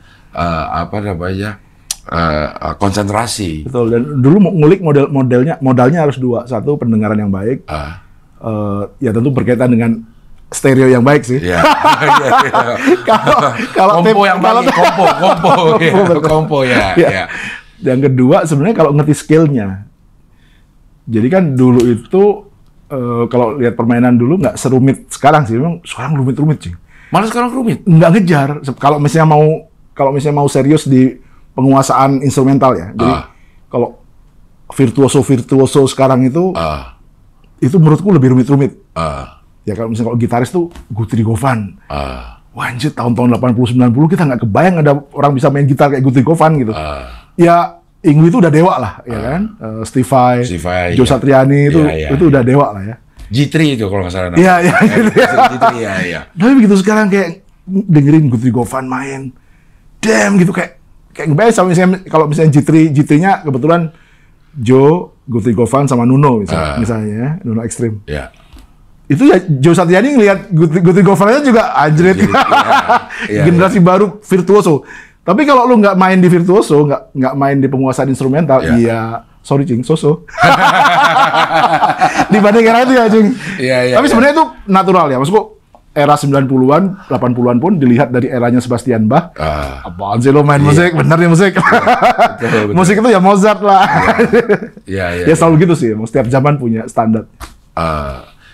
konsentrasi. Betul. Dan dulu ngulik modalnya harus dua. Satu, pendengaran yang baik. Ya tentu berkaitan dengan stereo yang baik sih. Iya. Kalau kompo yang baik, kompo ya. Yang kedua sebenarnya kalau ngerti skillnya. Jadi kan dulu itu kalau lihat permainan dulu nggak serumit sekarang sih. Memang sekarang rumit sih. Malah sekarang rumit. Nggak ngejar. Kalau misalnya mau serius di penguasaan instrumental ya. Jadi kalau virtuoso sekarang itu menurutku lebih rumit. Ya kalau misalnya gitaris tuh Guthrie Govan. Wah anjir, tahun-tahun 80-90 kita nggak kebayang ada orang bisa main gitar kayak Guthrie Govan gitu. Ya Ingwi itu udah dewa lah, ya kan? Steve Vai, Joe Satriani itu udah dewa lah ya. G3 itu kalau nggak salah. Iya. Iya. Tapi begitu sekarang kayak dengerin Guthrie Govan main, damn gitu kayak ngebayang sama kalau misalnya G3-nya kebetulan Joe, Guthrie Govan sama Nuno misalnya, Nuno Extreme. Iya. Itu ya Joe Satriani ngelihat Guthrie Govan-nya juga anjrit. Generasi baru virtuoso. Tapi kalau lu nggak main di virtuoso, nggak main di penguasaan instrumental, sorry Cing, so-so. Dibanding era itu ya Cing. Tapi sebenarnya itu natural ya. Maksudku era 90-an, 80-an pun dilihat dari eranya Sebastian Bach. Apaan sih lo main musik? Bener nih musik. Betul. Musik itu ya Mozart lah. Ya selalu gitu sih. Setiap zaman punya standar.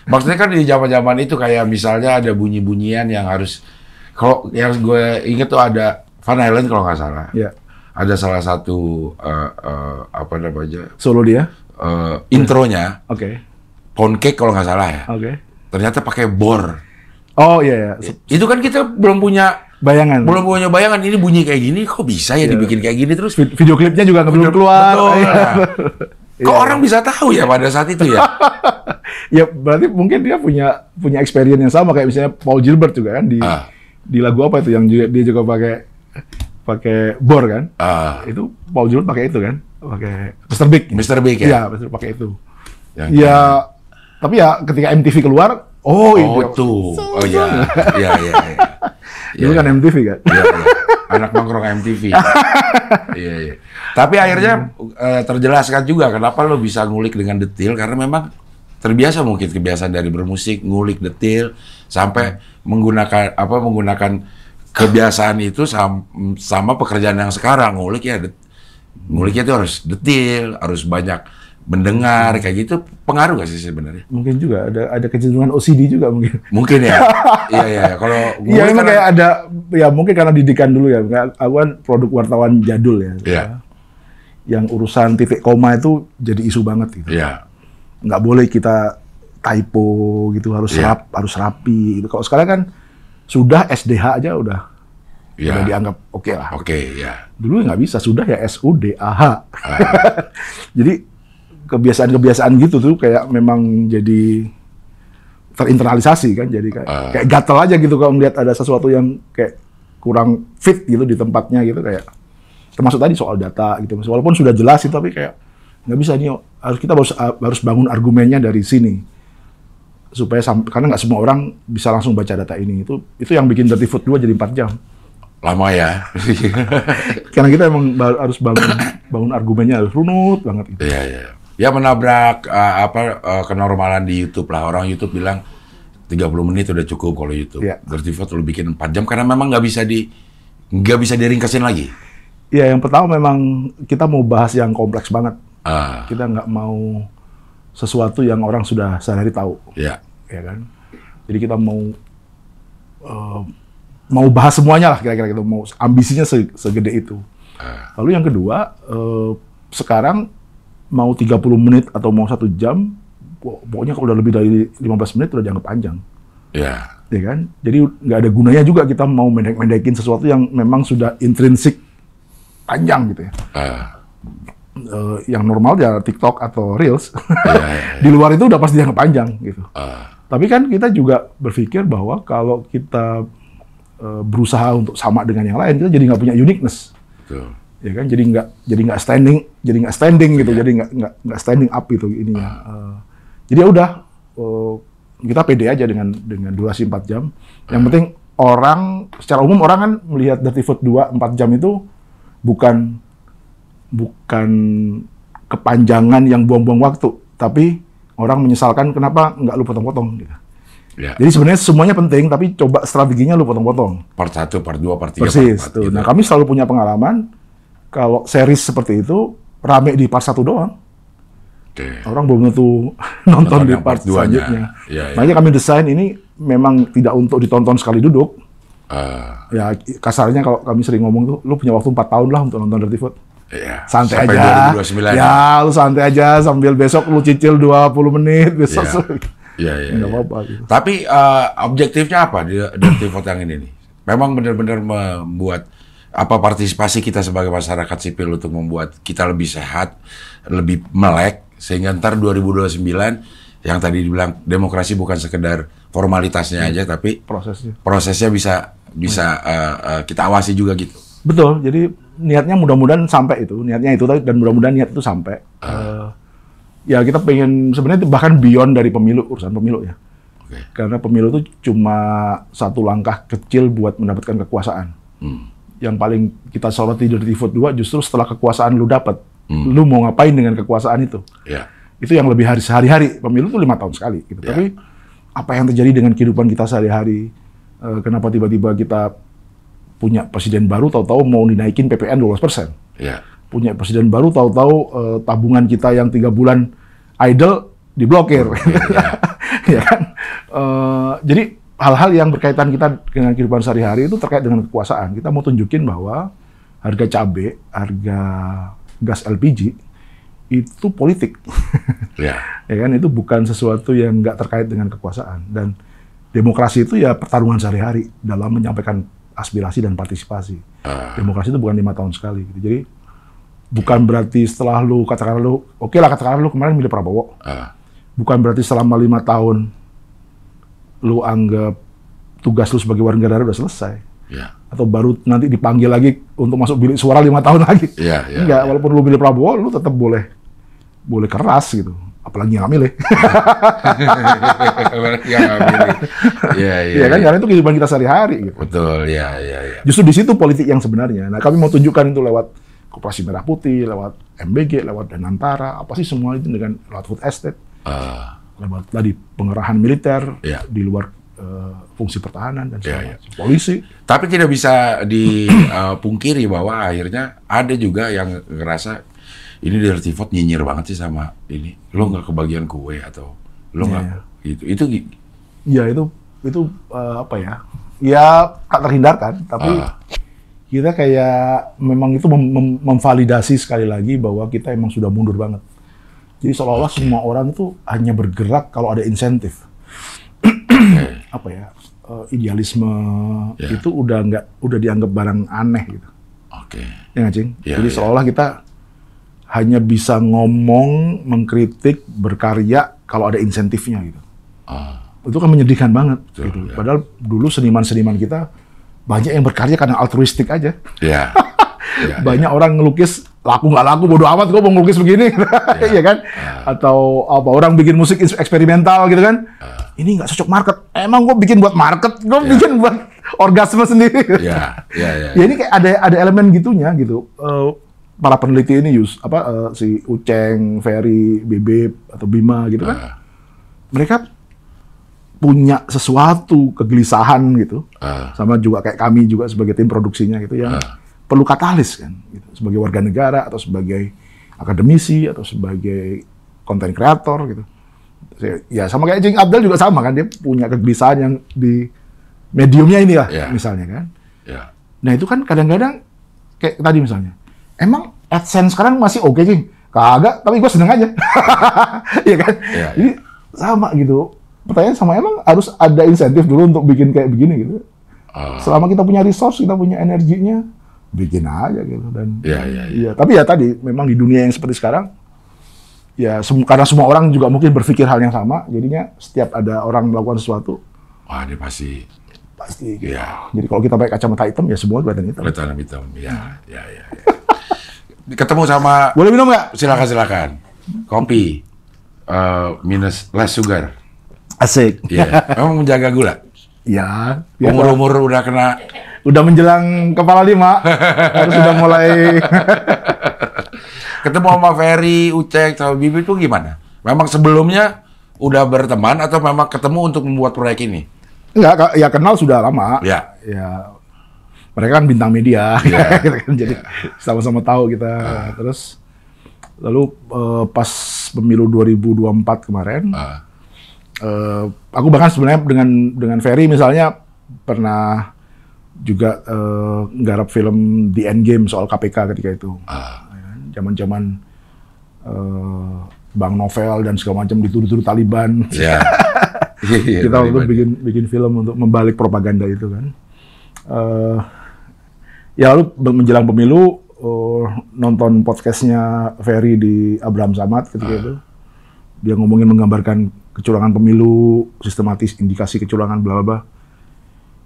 Maksudnya kan di zaman-zaman itu kayak misalnya ada bunyi-bunyian yang harus Kalau yang gue inget tuh ada Van Halen kalau nggak salah. Ya. Ada salah satu apa namanya? Solo dia. Intronya. Oke. Pound Cake kalau nggak salah ya. Oke. Ternyata pakai bor. Oh iya. Itu kan kita belum punya bayangan ini bunyi kayak gini, kok bisa ya dibikin kayak gini terus video klipnya juga belum keluar. Betul. Kok orang bisa tahu ya pada saat itu ya? Ya berarti mungkin dia punya experience yang sama kayak misalnya Paul Gilbert juga kan di lagu apa itu yang dia juga pakai bor kan? Itu Paul Gilbert pakai itu kan? Pakai Mr. Big ya? Iya, Mr. pakai itu. Ya, tapi ya ketika MTV keluar, itu. Oh iya. Dulu kan MTV kan? Iya. Anak nongkrong MTV. Iya. Tapi akhirnya terjelaskan juga kenapa lo bisa ngulik dengan detail, karena memang terbiasa mungkin kebiasaan dari bermusik, ngulik detail sampai menggunakan kebiasaan itu sama pekerjaan yang sekarang, nguliknya itu harus detail, harus banyak mendengar kayak gitu. Pengaruh gak sih sebenarnya? Mungkin juga ada kecenderungan OCD juga mungkin. Mungkin ya. Iya. Kalau iya memang kayak ada ya mungkin karena didikan dulu ya. Aku kan produk wartawan jadul ya. Iya. Yang urusan titik koma itu jadi isu banget gitu. Iya. Nggak boleh kita typo gitu, harus rapi gitu. Kalau sekarang kan sudah SDH aja udah dianggap oke lah. Oke, ya. Dulu nggak bisa, sudah ya SUDAH. Jadi kebiasaan-kebiasaan gitu tuh kayak memang jadi terinternalisasi kan, jadi kayak gatel aja gitu kalau melihat ada sesuatu yang kayak kurang fit gitu di tempatnya gitu, kayak termasuk tadi soal data gitu, walaupun sudah jelas itu tapi kayak nggak bisa nih, kita harus bangun argumennya dari sini supaya karena nggak semua orang bisa langsung baca data ini, itu yang bikin Dirty Foot 2 jadi 4 jam. Lama ya. Karena kita emang harus bangun argumennya harus runut banget gitu. Iya. Ya menabrak kenormalan di YouTube lah. Orang YouTube bilang 30 menit udah cukup kalau YouTube. Dirty Foot lu bikin 4 jam karena memang nggak bisa diringkesin lagi. Iya, yang pertama memang kita mau bahas yang kompleks banget. Kita nggak mau sesuatu yang orang sudah sehari-hari tahu. Iya. Ya kan? Jadi kita mau bahas semuanya lah kira-kira gitu. Mau ambisinya segede itu. Lalu yang kedua, sekarang mau 30 menit atau mau 1 jam, pokoknya kalau udah lebih dari 15 menit udah dianggap panjang. Iya. Ya kan? Jadi nggak ada gunanya juga kita mau mendek-mendekin sesuatu yang memang sudah intrinsik panjang gitu ya. Yang normal ya TikTok atau Reels. Di luar itu udah pasti dianggap panjang gitu. Tapi kan kita juga berpikir bahwa kalau kita berusaha untuk sama dengan yang lain, kita jadi nggak punya uniqueness. Betul. Ya kan, jadi nggak standing gitu, jadi nggak standing up gitu ininya. Jadi ya udah, kita pede aja dengan durasi 4 jam. Yang penting orang, secara umum orang kan melihat Dirty Foot 2 4 jam itu bukan kepanjangan yang buang-buang waktu, tapi orang menyesalkan kenapa nggak lu potong-potong gitu. Ya. Jadi sebenarnya semuanya penting, tapi coba strateginya lu potong-potong. Part 1, part 2, part 3, persis, part 4. Tuh. Gitu. Nah, kami selalu punya pengalaman, kalau series seperti itu, rame di part 1 doang. Orang belum tentu nonton di part selanjutnya. Ya. Makanya kami desain ini memang tidak untuk ditonton sekali duduk. Ya kasarnya kalau kami sering ngomong tuh, lu punya waktu 4 tahun lah untuk nonton Dirty Foot. Ya. Santai sampai aja. 2029. Ya, lu santai aja sambil besok lu cicil 20 menit besok. Iya. Nggak apa-apa. Gitu. Tapi objektifnya apa di Dirty Foot yang ini nih? Memang benar-benar membuat partisipasi kita sebagai masyarakat sipil untuk membuat kita lebih sehat, lebih melek, sehingga ntar 2029 yang tadi dibilang demokrasi bukan sekedar formalitasnya aja, tapi prosesnya bisa kita awasi juga gitu. Betul. Jadi niatnya mudah-mudahan sampai itu, niatnya itu dan mudah-mudahan niat itu sampai. Ya kita pengen sebenarnya bahkan beyond dari urusan pemilu ya. Karena pemilu itu cuma satu langkah kecil buat mendapatkan kekuasaan. Yang paling kita soroti di Dirty Foot 2 justru setelah kekuasaan lu dapat, lu mau ngapain dengan kekuasaan itu? Itu yang lebih sehari-hari. Pemilu itu 5 tahun sekali. Gitu. Tapi apa yang terjadi dengan kehidupan kita sehari-hari? Kenapa tiba-tiba kita punya presiden baru, tahu-tahu mau dinaikin PPN 12%? Punya presiden baru, tahu-tahu tabungan kita yang 3 bulan idle diblokir. Ya kan? Jadi hal-hal yang berkaitan kita dengan kehidupan sehari-hari itu terkait dengan kekuasaan. Kita mau tunjukin bahwa harga cabai, harga gas LPG itu politik. Ya. Ya kan, itu bukan sesuatu yang nggak terkait dengan kekuasaan. Dan demokrasi itu ya pertarungan sehari-hari dalam menyampaikan aspirasi dan partisipasi. Demokrasi itu bukan 5 tahun sekali. Gitu. Jadi bukan berarti setelah lu katakanlah lu kemarin milih Prabowo. Bukan berarti selama 5 tahun lu anggap tugas lu sebagai warga negara udah selesai. Ya. Atau baru nanti dipanggil lagi untuk masuk bilik suara 5 tahun lagi. Enggak, walaupun lu milih Prabowo, lu tetap boleh keras gitu. Apalagi yang nggak milih. Iya kan, karena itu kehidupan kita sehari-hari. Gitu. Betul, ya. Justru di situ politik yang sebenarnya. Nah, kami mau tunjukkan itu lewat Koperasi Merah Putih, lewat MBG, lewat Danantara, apa sih semua itu dengan lewat food estate, lewat tadi pengerahan militer di luar fungsi pertahanan dan sebagainya. Polisi. Tapi tidak bisa dipungkiri bahwa akhirnya ada juga yang ngerasa ini Dirty Vote nyinyir banget sih sama ini. Lo nggak kebagian kue atau lo nggak gitu. Itu apa ya? Ya tak terhindarkan. Tapi kita kayak memang itu memvalidasi sekali lagi bahwa kita emang sudah mundur banget. Jadi seolah-olah semua orang itu hanya bergerak kalau ada insentif. Apa ya? Idealisme itu udah dianggap barang aneh gitu. Ya nggak, Cing? Jadi seolah kita hanya bisa ngomong, mengkritik, berkarya kalau ada insentifnya gitu. Itu kan menyedihkan banget. Gitu. Padahal dulu seniman-seniman kita banyak yang berkarya karena altruistik aja. Banyak orang ngelukis laku nggak laku bodo amat, gue mau ngelukis begini, ya kan? Atau apa orang bikin musik eksperimental gitu kan? Ini nggak cocok market. Emang gue bikin buat market, gue bikin buat orgasme sendiri. Ya ini kayak ada elemen gitunya gitu. Para peneliti ini si Uceng, Ferry, Bebe atau Bima gitu kan, mereka punya sesuatu kegelisahan gitu, sama juga kayak kami juga sebagai tim produksinya gitu yang perlu katalis kan, gitu. Sebagai warga negara atau sebagai akademisi atau sebagai konten kreator gitu. Ya sama kayak Jing Abdel juga sama kan, dia punya kegelisahan yang di mediumnya ini lah misalnya kan. Nah itu kan kadang-kadang kayak tadi misalnya. Emang AdSense sekarang masih oke, Cing? Kagak, tapi gue seneng aja. Iya kan? Jadi sama gitu. Pertanyaan sama, emang harus ada insentif dulu untuk bikin kayak begini gitu. Selama kita punya resource, kita punya energinya, bikin aja gitu. Dan tapi ya tadi, memang di dunia yang seperti sekarang, ya karena semua orang juga mungkin berpikir hal yang sama, jadinya setiap ada orang melakukan sesuatu, wah dia pasti gitu. Jadi kalau kita pakai kacamata hitam, ya semua kelihatan hitam. Kelihatan hitam, ya. Ketemu sama... Boleh minum nggak? Silakan. Kopi. Minus less sugar. Asik. Memang menjaga gula? Ya. Umur-umur udah kena... Udah menjelang kepala 5. Harus sudah mulai... Ketemu sama Ferry, Uceng, sama Bibi itu gimana? Memang sebelumnya udah berteman atau memang ketemu untuk membuat proyek ini? Enggak, ya kenal sudah lama. Ya. Mereka kan bintang media, jadi sama-sama tahu kita. Terus lalu pas pemilu 2024 kemarin, aku bahkan sebenarnya dengan Ferry misalnya pernah juga nggarap film The Endgame soal KPK ketika itu. Zaman-zaman Bang Novel dan segala macam dituduh-tuduh Taliban. Kita waktu bikin film untuk membalik propaganda itu kan. Ya lalu menjelang pemilu nonton podcastnya Ferry di Abraham Samad ketika itu, dia menggambarkan kecurangan pemilu, sistematis indikasi kecurangan bla bla bla.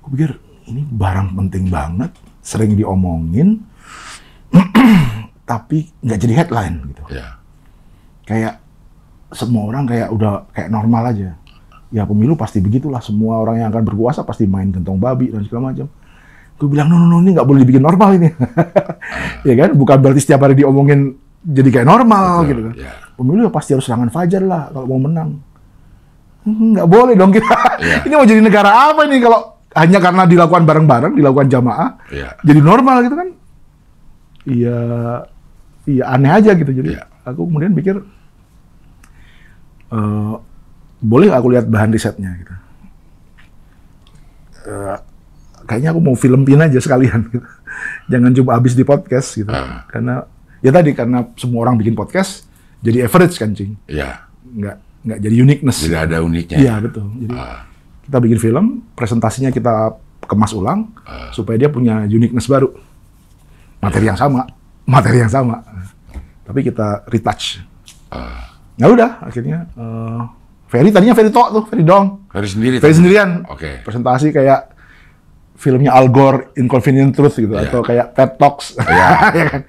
Aku pikir ini barang penting banget, sering diomongin, tapi nggak jadi headline gitu. Kayak semua orang kayak udah kayak normal aja. Ya pemilu pasti begitulah, semua orang yang akan berkuasa pasti main gentong babi dan segala macam. Gue bilang, no, ini nggak boleh dibikin normal ini. Ya kan, bukan berarti setiap hari diomongin jadi kayak normal. Betul, gitu kan. Pemilu ya pasti harus serangan fajar lah kalau mau menang. Nggak boleh dong kita. Ini mau jadi negara apa ini kalau hanya karena dilakukan bareng-bareng, dilakukan jamaah, jadi normal gitu kan. Iya aneh aja gitu. Jadi aku kemudian pikir, boleh aku lihat bahan risetnya gitu. kayaknya aku mau filmin aja sekalian gitu. Jangan cuma habis di podcast gitu. Karena ya tadi karena semua orang bikin podcast jadi average kan, Cing. Iya. Nggak jadi uniqueness. Tidak ada uniknya. Iya, betul. Jadi kita bikin film, presentasinya kita kemas ulang supaya dia punya uniqueness baru. Materi yang sama. Tapi kita retouch. Nah udah, akhirnya tadinya Ferry Tok tuh, Ferry Dong. Ferry sendirian. Oke. Presentasi kayak filmnya Al Gore, Inconvenient Truth gitu, atau kayak TED Talks. Iya.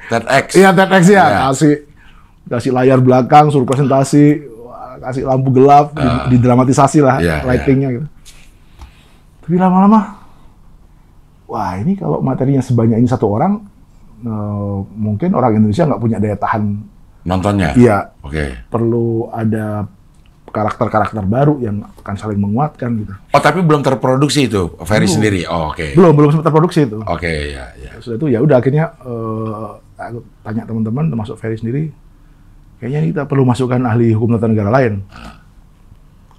TEDx. Iya, TEDx ya. Kasih layar belakang, suruh presentasi, kasih lampu gelap, didramatisasi lah lightingnya gitu. Tapi lama-lama, wah ini kalau materinya sebanyak ini satu orang, mungkin orang Indonesia nggak punya daya tahan nontonnya. Iya. Oke. Perlu ada karakter-karakter baru yang akan saling menguatkan gitu. Oh, tapi belum terproduksi itu Ferry sendiri. Oh, oke. Belum sempat terproduksi itu. Oke, ya. Sudah itu ya udah akhirnya aku tanya teman-teman termasuk Ferry sendiri, kayaknya kita perlu masukkan ahli hukum tata negara lain.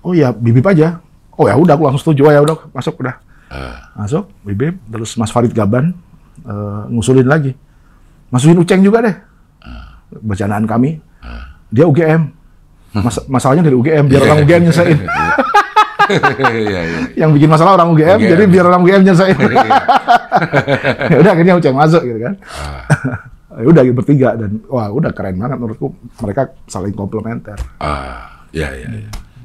Oh ya, Bibip aja. Oh ya udah, aku langsung setuju. Oh ya udah, masuk udah. Masuk Bibip, terus Mas Farid Gaban ngusulin lagi. Masukin Uceng juga deh. Bacanaan kami. Dia UGM. Masalahnya dari UGM, biar orang UGM nyesain. Yang bikin masalah orang UGM, jadi biar orang UGM nyesain. Ya udah akhirnya Uceng masuk gitu kan. Ya udah bertiga dan wah udah keren banget menurutku, mereka saling komplementer. Iya.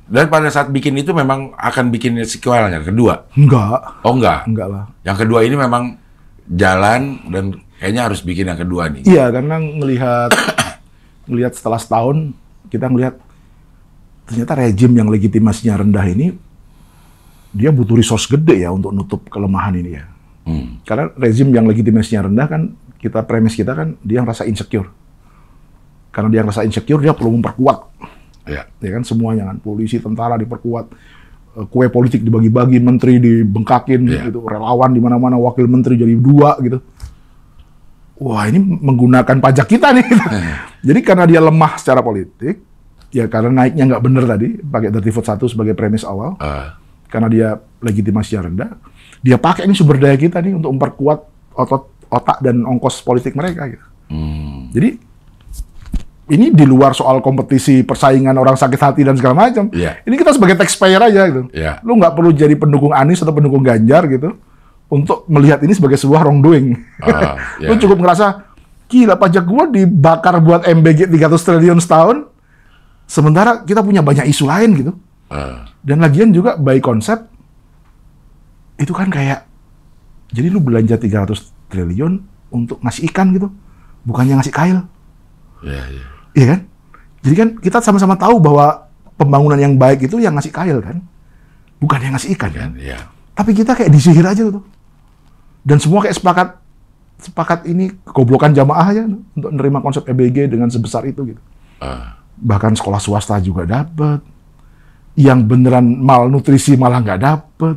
Dan pada saat bikin itu memang akan bikin sequelnya kedua? Enggak. Oh enggak? Enggak lah. Yang kedua ini memang jalan dan kayaknya harus bikin yang kedua nih. Iya, karena ngelihat setelah setahun kita ngelihat ternyata rejim yang legitimasinya rendah ini dia butuh resource gede ya untuk nutup kelemahan ini ya. Karena rezim yang legitimasinya rendah kan premis kita kan dia ngerasa insecure. Karena dia ngerasa insecure dia perlu memperkuat. Ya kan semuanya kan, polisi, tentara diperkuat, kue politik dibagi-bagi, menteri dibengkakin, gitu, relawan di mana-mana, wakil menteri jadi 2 gitu. Wah ini menggunakan pajak kita nih. Gitu. Jadi karena dia lemah secara politik, ya karena naiknya nggak bener tadi, pakai Dirty Vote 1 sebagai premis awal, karena dia legitimasinya rendah, dia pakai ini sumber daya kita nih untuk memperkuat otak dan ongkos politik mereka. Gitu. Jadi ini di luar soal kompetisi, persaingan orang sakit hati dan segala macam. Ini kita sebagai taxpayer aja gitu. Lu nggak perlu jadi pendukung Anies atau pendukung Ganjar gitu untuk melihat ini sebagai sebuah wrongdoing. Lu cukup ngerasa, gila pajak gua dibakar buat MBG 300 triliun setahun, sementara kita punya banyak isu lain gitu. Dan lagian juga by konsep, itu kan kayak, jadi lu belanja 300 triliun untuk ngasih ikan gitu, bukannya ngasih kail. Iya kan? Jadi kan kita sama-sama tahu bahwa pembangunan yang baik itu yang ngasih kail kan, bukan yang ngasih ikan kan. Tapi kita kayak disihir aja gitu. Dan semua kayak sepakat ini goblokan jamaah aja untuk menerima konsep EBG dengan sebesar itu gitu. Bahkan sekolah swasta juga dapat. Yang beneran malnutrisi malah nggak dapat.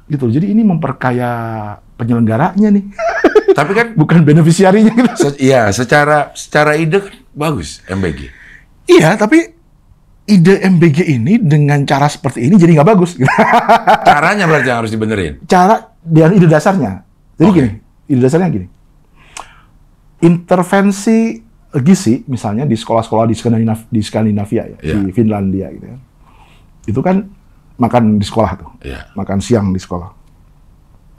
Gitu. Jadi ini memperkaya penyelenggaranya nih. Tapi kan bukan beneficiarinya gitu. Iya, secara ide kan bagus MBG. Iya, tapi ide MBG ini dengan cara seperti ini jadi nggak bagus. Caranya berarti yang harus dibenerin. Cara dan ide dasarnya. Jadi gini, ide dasarnya gini. Intervensi gizi misalnya di sekolah-sekolah di Skandinavia ya, di Finlandia gitu ya. Itu kan makan di sekolah tuh. Makan siang di sekolah.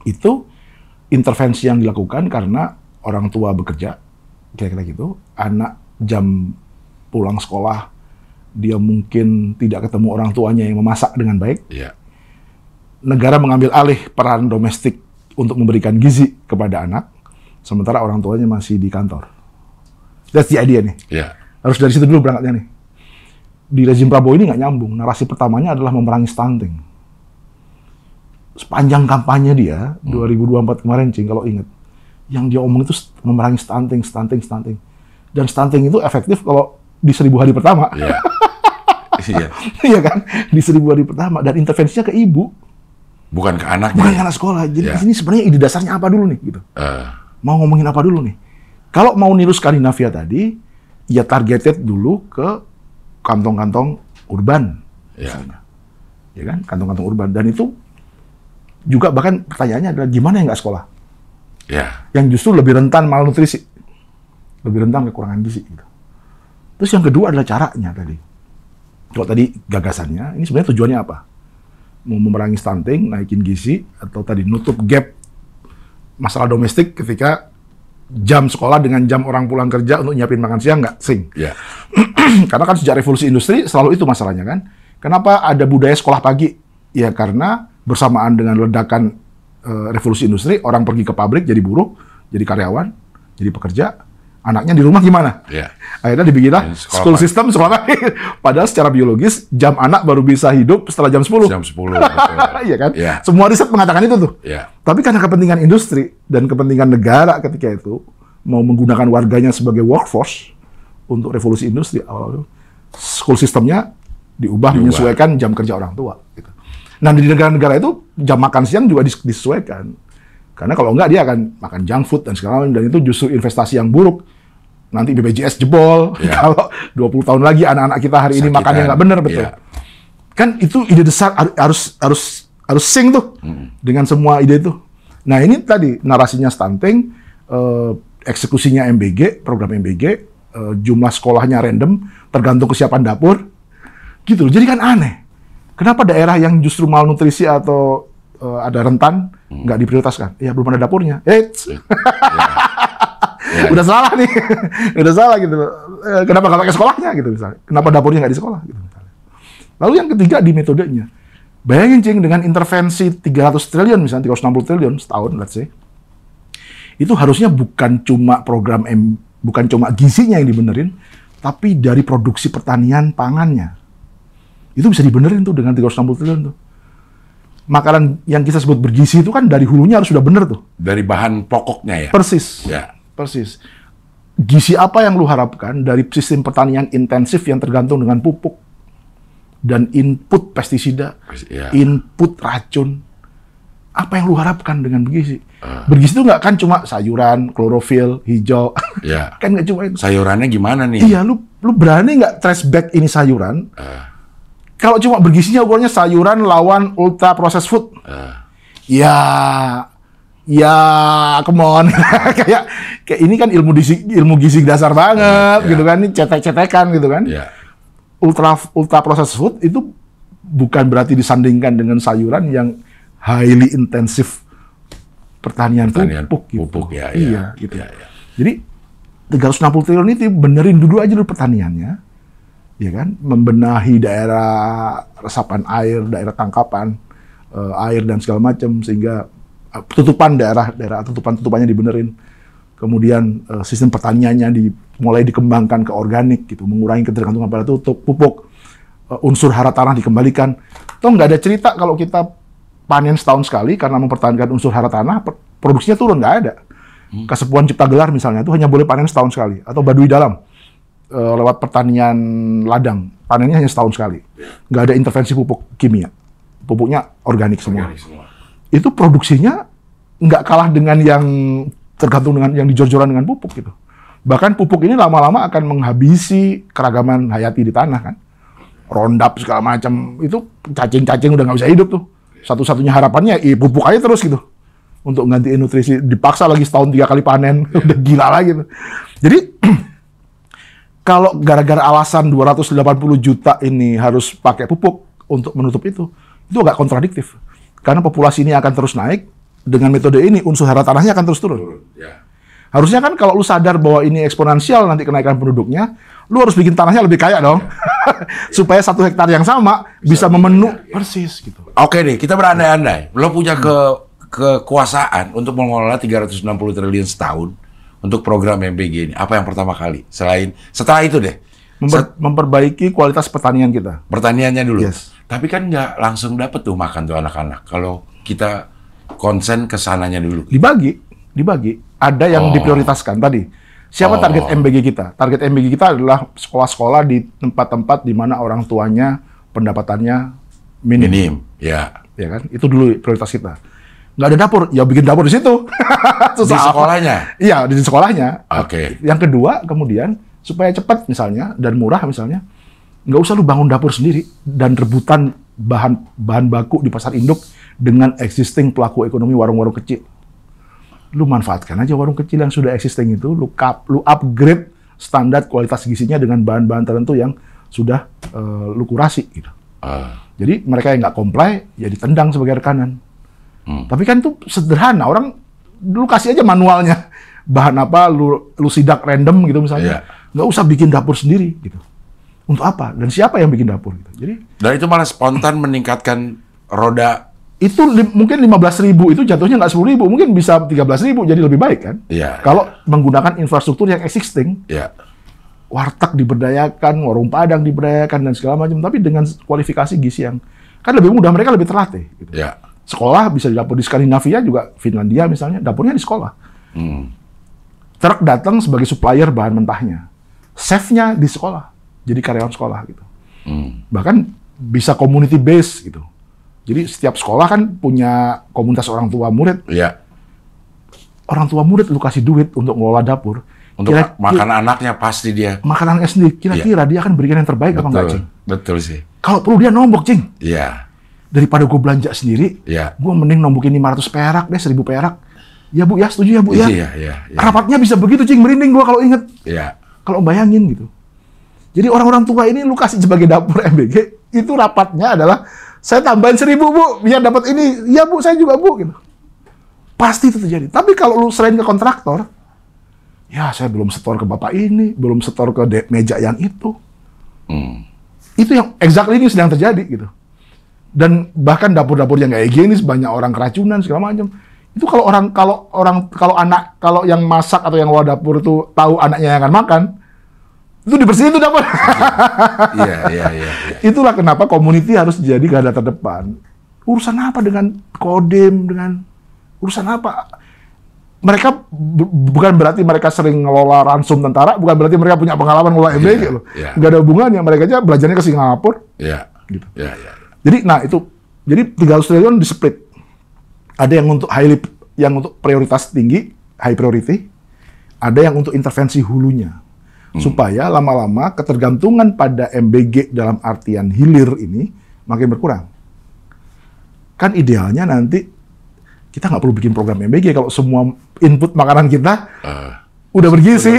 Itu intervensi yang dilakukan karena orang tua bekerja, kira-kira gitu, anak jam pulang sekolah, dia mungkin tidak ketemu orang tuanya yang memasak dengan baik. Negara mengambil alih peran domestik untuk memberikan gizi kepada anak, sementara orang tuanya masih di kantor. That's the idea nih. Harus dari situ dulu berangkatnya nih. Di rezim Prabowo ini nggak nyambung. Narasi pertamanya adalah memerangi stunting. Sepanjang kampanye dia 2024 kemarin, Cing, kalau ingat, yang dia omong itu memerangi stunting. Dan stunting itu efektif kalau di 1000 hari pertama. Iya kan? Di 1000 hari pertama dan intervensinya ke ibu, bukan ke anaknya. Bukan ke anak sekolah. Jadi ini sebenarnya ide dasarnya apa dulu nih gitu. Mau ngomongin apa dulu nih? Kalau mau niru Skandinavia tadi, ya targeted dulu ke kantong-kantong urban misalnya. Ya kan? Kantong-kantong urban dan itu juga bahkan pertanyaannya adalah gimana yang nggak sekolah? Ya. Yang justru lebih rentan malnutrisi, lebih rentan kekurangan gizi. Gitu. Terus yang kedua adalah caranya tadi. Kalau tadi gagasannya, ini sebenarnya tujuannya apa? Mau memerangi stunting, naikin gizi, atau tadi nutup gap masalah domestik ketika jam sekolah dengan jam orang pulang kerja untuk nyiapin makan siang nggak sync. Ya. Karena kan sejak revolusi industri selalu itu masalahnya kan. Kenapa ada budaya sekolah pagi? Ya karena bersamaan dengan ledakan revolusi industri, orang pergi ke pabrik jadi buruh, jadi karyawan, jadi pekerja. Anaknya di rumah gimana? Ya. Akhirnya dibikinlah school system sekolah pagi. Padahal secara biologis jam anak baru bisa hidup setelah jam 10. Jam 10. Betul. Iya kan? Ya. Semua riset mengatakan itu tuh. Ya. Tapi karena kepentingan industri dan kepentingan negara ketika itu mau menggunakan warganya sebagai workforce untuk revolusi industri awal, school systemnya diubah menyesuaikan jam kerja orang tua. Gitu. Nah di negara-negara itu jam makan siang juga disesuaikan. Karena kalau enggak dia akan makan junk food dan segala macam, dan itu justru investasi yang buruk. Nanti BPJS jebol, kalau 20 tahun lagi anak-anak kita hari ini makannya nggak benar, betul. Kan itu ide besar harus sync tuh dengan semua ide itu. Nah ini tadi narasinya stunting, eksekusinya MBG, program MBG, jumlah sekolahnya random, tergantung kesiapan dapur, gitu. Jadi kan aneh. Kenapa daerah yang justru malnutrisi atau ada rentan nggak diprioritaskan? Ya belum ada dapurnya. Udah salah nih, udah salah gitu. Kenapa nggak pakai sekolahnya gitu misalnya? Kenapa dapurnya nggak di sekolah? Gitu, misalnya. Lalu yang ketiga di metodenya. Bayangin Cing, dengan intervensi 300 triliun misalnya 360 triliun setahun, let's say, itu harusnya bukan cuma bukan cuma gizinya yang dibenerin, tapi dari produksi pertanian pangannya. Itu bisa dibenerin tuh dengan 360 triliun tuh. Makanan yang kita sebut bergizi itu kan dari hulunya harus sudah bener tuh. Dari bahan pokoknya ya? Persis. Ya. Persis. Gizi apa yang lu harapkan dari sistem pertanian intensif yang tergantung dengan pupuk dan input pestisida, input racun? Apa yang lu harapkan dengan bergizi? Bergizi itu nggak kan cuma sayuran, klorofil, hijau. Ya. Kan nggak cuma itu. Sayurannya gimana nih? Iya, lu berani nggak trace back ini sayuran? Kalau cuma bergizinya ukurannya sayuran lawan ultra processed food. Ya, come on. kayak ini kan ilmu gizi dasar banget gitu kan, ini cetek-cetekan gitu kan. Ultra processed food itu bukan berarti disandingkan dengan sayuran yang highly intensif pertanian pupuk gitu. Iya, gitu. Jadi 360 triliun itu benerin dulu aja dulu pertaniannya. Ya kan, membenahi daerah resapan air, daerah tangkapan air dan segala macam, sehingga tutupan tutupannya dibenerin. Kemudian sistem pertaniannya mulai dikembangkan ke organik gitu, mengurangi ketergantungan pada pupuk, unsur hara tanah dikembalikan. Toh nggak ada cerita kalau kita panen setahun sekali karena mempertahankan unsur hara tanah, produksinya turun, nggak ada. Kesepuan Cipta Gelar misalnya itu hanya boleh panen setahun sekali, atau Baduy Dalam lewat pertanian ladang, panennya hanya setahun sekali. Nggak ada intervensi pupuk kimia, pupuknya organik semua. Itu produksinya nggak kalah dengan yang tergantung dengan yang dijor-joran dengan pupuk gitu. Bahkan pupuk ini lama-lama akan menghabisi keragaman hayati di tanah kan. Rondap segala macam, itu cacing-cacing udah nggak bisa hidup tuh. Satu-satunya harapannya pupuk aja terus gitu. Untuk gantiin nutrisi, dipaksa lagi setahun 3 kali panen, udah gila lagi tuh. Jadi kalau gara-gara alasan 280 juta ini harus pakai pupuk untuk menutup itu agak kontradiktif. Karena populasi ini akan terus naik, dengan metode ini unsur hara tanahnya akan terus turun. Harusnya kan kalau lu sadar bahwa ini eksponensial nanti kenaikan penduduknya, lu harus bikin tanahnya lebih kaya dong. Supaya 1 hektar yang sama bisa memenuhi persis gitu. Oke nih, kita berandai-andai. Lo punya kekuasaan untuk mengelola 360 triliun setahun untuk program MBG ini. Apa yang pertama kali? Setelah itu deh. Memperbaiki kualitas pertanian kita. Pertaniannya dulu. Yes. Tapi kan nggak langsung dapet tuh makan tuh anak-anak. Kalau kita konsen ke sananya dulu. Dibagi. Ada yang diprioritaskan tadi. Siapa target MBG kita? Target MBG kita adalah sekolah-sekolah di tempat-tempat di mana orang tuanya pendapatannya minim. Ya kan? Itu dulu prioritas kita. Nggak ada dapur, ya bikin dapur di situ. Di sekolahnya? Iya, di sekolahnya. Oke. Yang kedua, kemudian supaya cepat misalnya dan murah misalnya, nggak usah lu bangun dapur sendiri dan rebutan bahan baku di pasar induk dengan existing pelaku ekonomi warung-warung kecil. Lu manfaatkan aja warung kecil yang sudah existing itu, lu upgrade standar kualitas gizinya dengan bahan-bahan tertentu yang sudah lu kurasi gitu. Jadi mereka yang nggak comply ya ditendang sebagai rekanan. Tapi kan itu sederhana, orang lu kasih aja manualnya. Bahan apa, lu sidak random gitu misalnya. Nggak usah bikin dapur sendiri gitu. Untuk apa? Dan siapa yang bikin dapur gitu. Jadi dan itu malah spontan meningkatkan roda. Itu mungkin 15.000 itu jatuhnya nggak 10.000, mungkin bisa 13.000 jadi lebih baik kan? Kalau menggunakan infrastruktur yang existing. Warteg diberdayakan, warung Padang diberdayakan dan segala macam, tapi dengan kualifikasi gizi yang kan lebih mudah, mereka lebih terlatih. Gitu. Sekolah bisa di dapur di Skandinavia juga, Finlandia misalnya, dapurnya di sekolah. Truk datang sebagai supplier bahan mentahnya, chefnya di sekolah, jadi karyawan sekolah gitu. Bahkan bisa community base gitu. Jadi setiap sekolah kan punya komunitas orang tua murid. Orang tua murid lu kasih duit untuk ngelola dapur. Untuk makan anaknya pasti dia. Makan anaknya sendiri. Kira-kira dia akan berikan yang terbaik apa enggak, Cing? Betul sih. Kalau perlu dia nombok, Cing. Daripada gue belanja sendiri, gue mending nombokin 500 perak deh, 1.000 perak. Ya Bu, ya setuju ya Bu ya. Rapatnya bisa begitu, Cing. Merinding gue kalau inget. Kalau bayangin gitu. Jadi orang-orang tua ini lu kasih sebagai dapur MBG, itu rapatnya adalah saya tambahin 1.000 Bu, biar dapat ini. Ya Bu, saya juga Bu gitu. Pasti itu terjadi. Tapi kalau lu serahin ke kontraktor, ya saya belum setor ke bapak ini, belum setor ke meja yang itu. Itu yang exactly ini sedang terjadi gitu. Dan bahkan dapur-dapur yang kayak gini banyak orang keracunan segala macam. Itu kalau yang masak atau yang ngelola dapur itu tahu anaknya yang akan makan, itu dibersihin tuh dapur. Itulah kenapa community harus jadi garda terdepan. Urusan apa dengan Kodim, dengan urusan apa? Mereka bukan berarti mereka sering ngelola ransum tentara, bukan berarti mereka punya pengalaman ngelola MBG loh. Nggak ada hubungannya, mereka aja belajarnya ke Singapura. Gitu. Jadi, jadi 300 triliun di split. Ada yang untuk prioritas tinggi, high priority, ada yang untuk intervensi hulunya. Supaya lama-lama ketergantungan pada MBG dalam artian hilir ini makin berkurang. Kan idealnya nanti kita nggak perlu bikin program MBG kalau semua input makanan kita udah bergizi.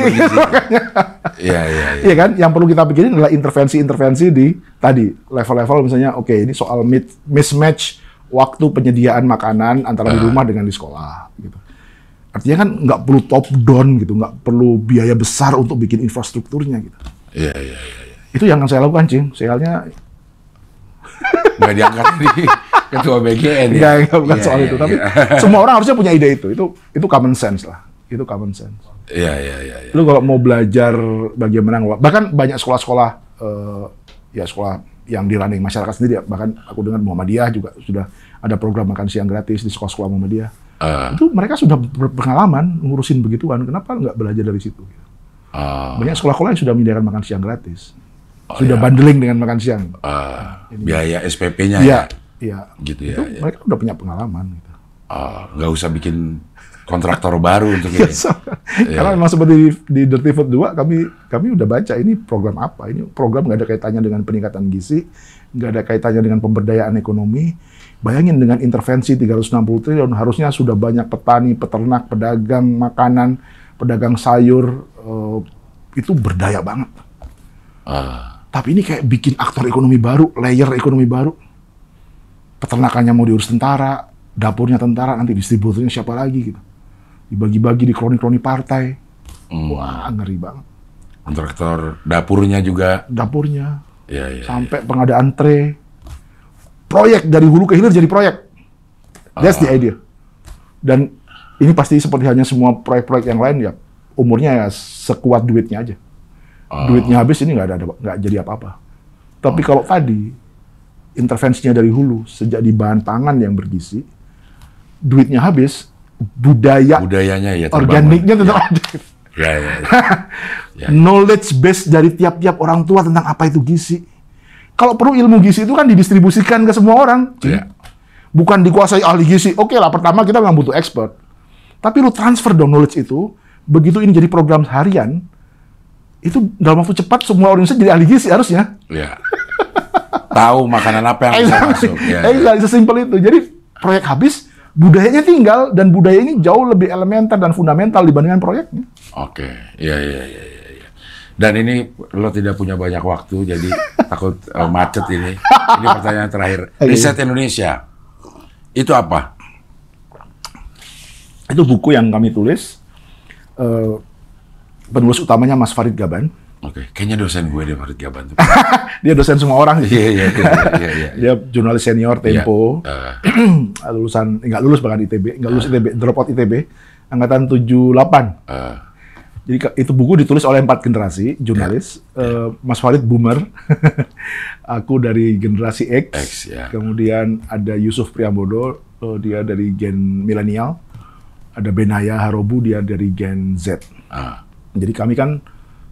Iya kan? Yang perlu kita pikirin adalah intervensi-intervensi di tadi level-level misalnya. Oke, ini soal mismatch waktu penyediaan makanan antara di rumah dengan di sekolah. Gitu. Artinya kan nggak perlu top down gitu, nggak perlu biaya besar untuk bikin infrastrukturnya gitu. Itu yang akan saya lakukan, Cing. Soalnya nggak diangkat di ketua BGN ya? Nggak, bukan soal itu. Tapi semua orang harusnya punya ide itu. Itu common sense lah. Itu common sense. Lu kalau mau belajar bagaimana bahkan banyak sekolah-sekolah sekolah yang di running masyarakat sendiri. Bahkan aku dengar Muhammadiyah juga sudah ada program makan siang gratis di sekolah-sekolah Muhammadiyah. Itu mereka sudah berpengalaman ngurusin begituan. Kenapa nggak belajar dari situ? Banyak sekolah-sekolah yang sudah menyediakan makan siang gratis. Sudah bundling dengan makan siang. Biaya SPP-nya gitu ya. Itu mereka udah punya pengalaman. Gitu. Nggak usah bikin kontraktor baru untuk ini. Karena memang seperti di Dirty Food 2, kami udah baca ini program apa. Ini program nggak ada kaitannya dengan peningkatan gizi, nggak ada kaitannya dengan pemberdayaan ekonomi. Bayangin dengan intervensi 360 triliun, harusnya sudah banyak petani, peternak, pedagang makanan, pedagang sayur, itu berdaya banget. Tapi ini kayak bikin aktor ekonomi baru, layer ekonomi baru. Peternakannya mau diurus tentara, dapurnya tentara, nanti distributornya siapa lagi gitu. Dibagi-bagi di kroni-kroni partai. Wah, ngeri banget. Kontraktor dapurnya juga. Dapurnya. Sampai pengadaan tray. Proyek dari hulu ke hilir jadi proyek. That's the idea. Dan ini pasti seperti halnya semua proyek-proyek yang lain ya, umurnya ya sekuat duitnya aja. Duitnya habis ini nggak jadi apa-apa. Tapi kalau tadi intervensinya dari hulu, sejak di bahan pangan yang bergizi, duitnya habis, budayanya ya, organiknya tetap ada. Knowledge base dari tiap-tiap orang tua tentang apa itu gizi. Kalau perlu ilmu gizi itu kan didistribusikan ke semua orang. Bukan dikuasai ahli gizi. Oke lah, pertama kita memang butuh expert. Tapi lu transfer dong knowledge itu, begitu ini jadi program harian, itu dalam waktu cepat semua orang Indonesia jadi ahli gizi harusnya. tahu makanan apa yang bisa masuk. Sesimpel itu. Jadi proyek habis, budayanya tinggal, dan budaya ini jauh lebih elementer dan fundamental dibandingkan proyeknya. Oke, iya. Dan ini lo tidak punya banyak waktu, jadi takut macet ini. Ini pertanyaan terakhir. Riset Indonesia, itu apa? Itu buku yang kami tulis. Penulis utamanya Mas Farid Gaban. Oke, kayaknya dosen gue deh Farid Gaban. Dia dosen semua orang. Iya. Dia jurnalis senior Tempo. Lulusan, nggak lulus bahkan ITB, nggak lulus ITB, dropout ITB, angkatan 78. Jadi itu buku ditulis oleh 4 generasi jurnalis. Mas Farid boomer, aku dari generasi X, kemudian ada Yusuf Priambodo, dia dari gen milenial, ada Benaya Harobu, dia dari gen Z. Jadi kami kan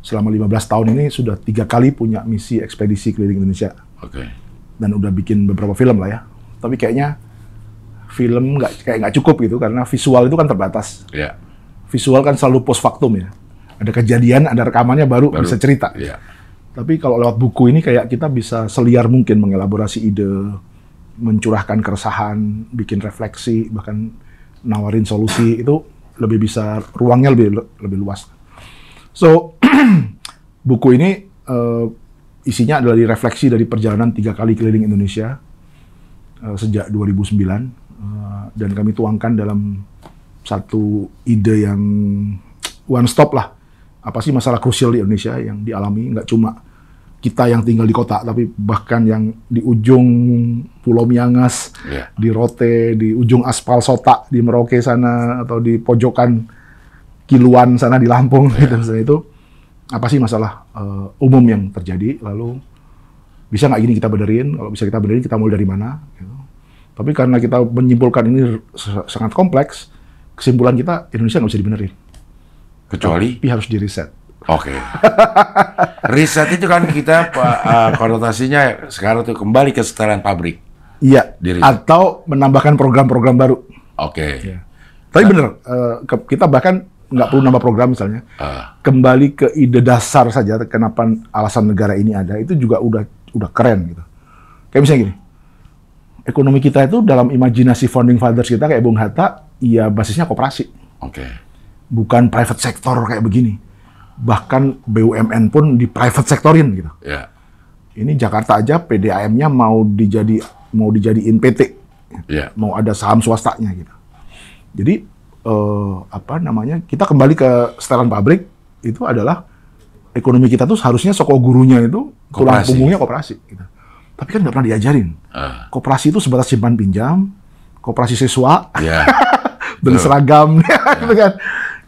selama 15 tahun ini sudah 3 kali punya misi ekspedisi keliling Indonesia. Dan udah bikin beberapa film lah ya. Tapi kayaknya film nggak cukup gitu, karena visual itu kan terbatas. Visual kan selalu post factum ya. Ada kejadian, ada rekamannya baru bisa cerita. Tapi kalau lewat buku ini kayak kita bisa seliar mungkin mengelaborasi ide, mencurahkan keresahan, bikin refleksi, bahkan nawarin solusi. Itu lebih bisa, ruangnya lebih luas. So, buku ini isinya adalah refleksi dari perjalanan 3 kali keliling Indonesia sejak 2009, dan kami tuangkan dalam satu ide yang one stop lah. Apa sih masalah krusial di Indonesia yang dialami, nggak cuma kita yang tinggal di kota, tapi bahkan yang di ujung Pulau Miangas, di Rote, di ujung aspal Sota, di Merauke sana, atau di pojokan Kiluan sana di Lampung, gitu. Itu apa sih masalah umum yang terjadi, lalu bisa nggak gini kita benerin, kalau bisa kita benerin kita mulai dari mana, gitu. Tapi karena kita menyimpulkan ini sangat kompleks, kesimpulan kita Indonesia nggak bisa dibenerin. Kecuali? Tapi harus di-riset. Oke. Riset itu kan kita konotasinya sekarang tuh kembali ke kesetaraan pabrik. Iya, atau menambahkan program-program baru. Oke. Tapi bener, kita bahkan nggak perlu nambah program misalnya. Kembali ke ide dasar saja, kenapa alasan negara ini ada, itu juga udah keren gitu. Kayak misalnya gini, ekonomi kita itu dalam imajinasi founding fathers kita kayak Bung Hatta, ya basisnya koperasi. Bukan private sector kayak begini. Bahkan BUMN pun di private sectorin gitu. Ini Jakarta aja PDAM-nya mau dijadiin PT. Mau ada saham swastanya gitu. Jadi kita kembali ke setelan pabrik, itu adalah ekonomi kita tuh harusnya soko gurunya itu tulang punggungnya koperasi gitu. Tapi kan nggak pernah diajarin. Koperasi itu sebatas simpan pinjam, koperasi siswa, beli seragam, gitu kan.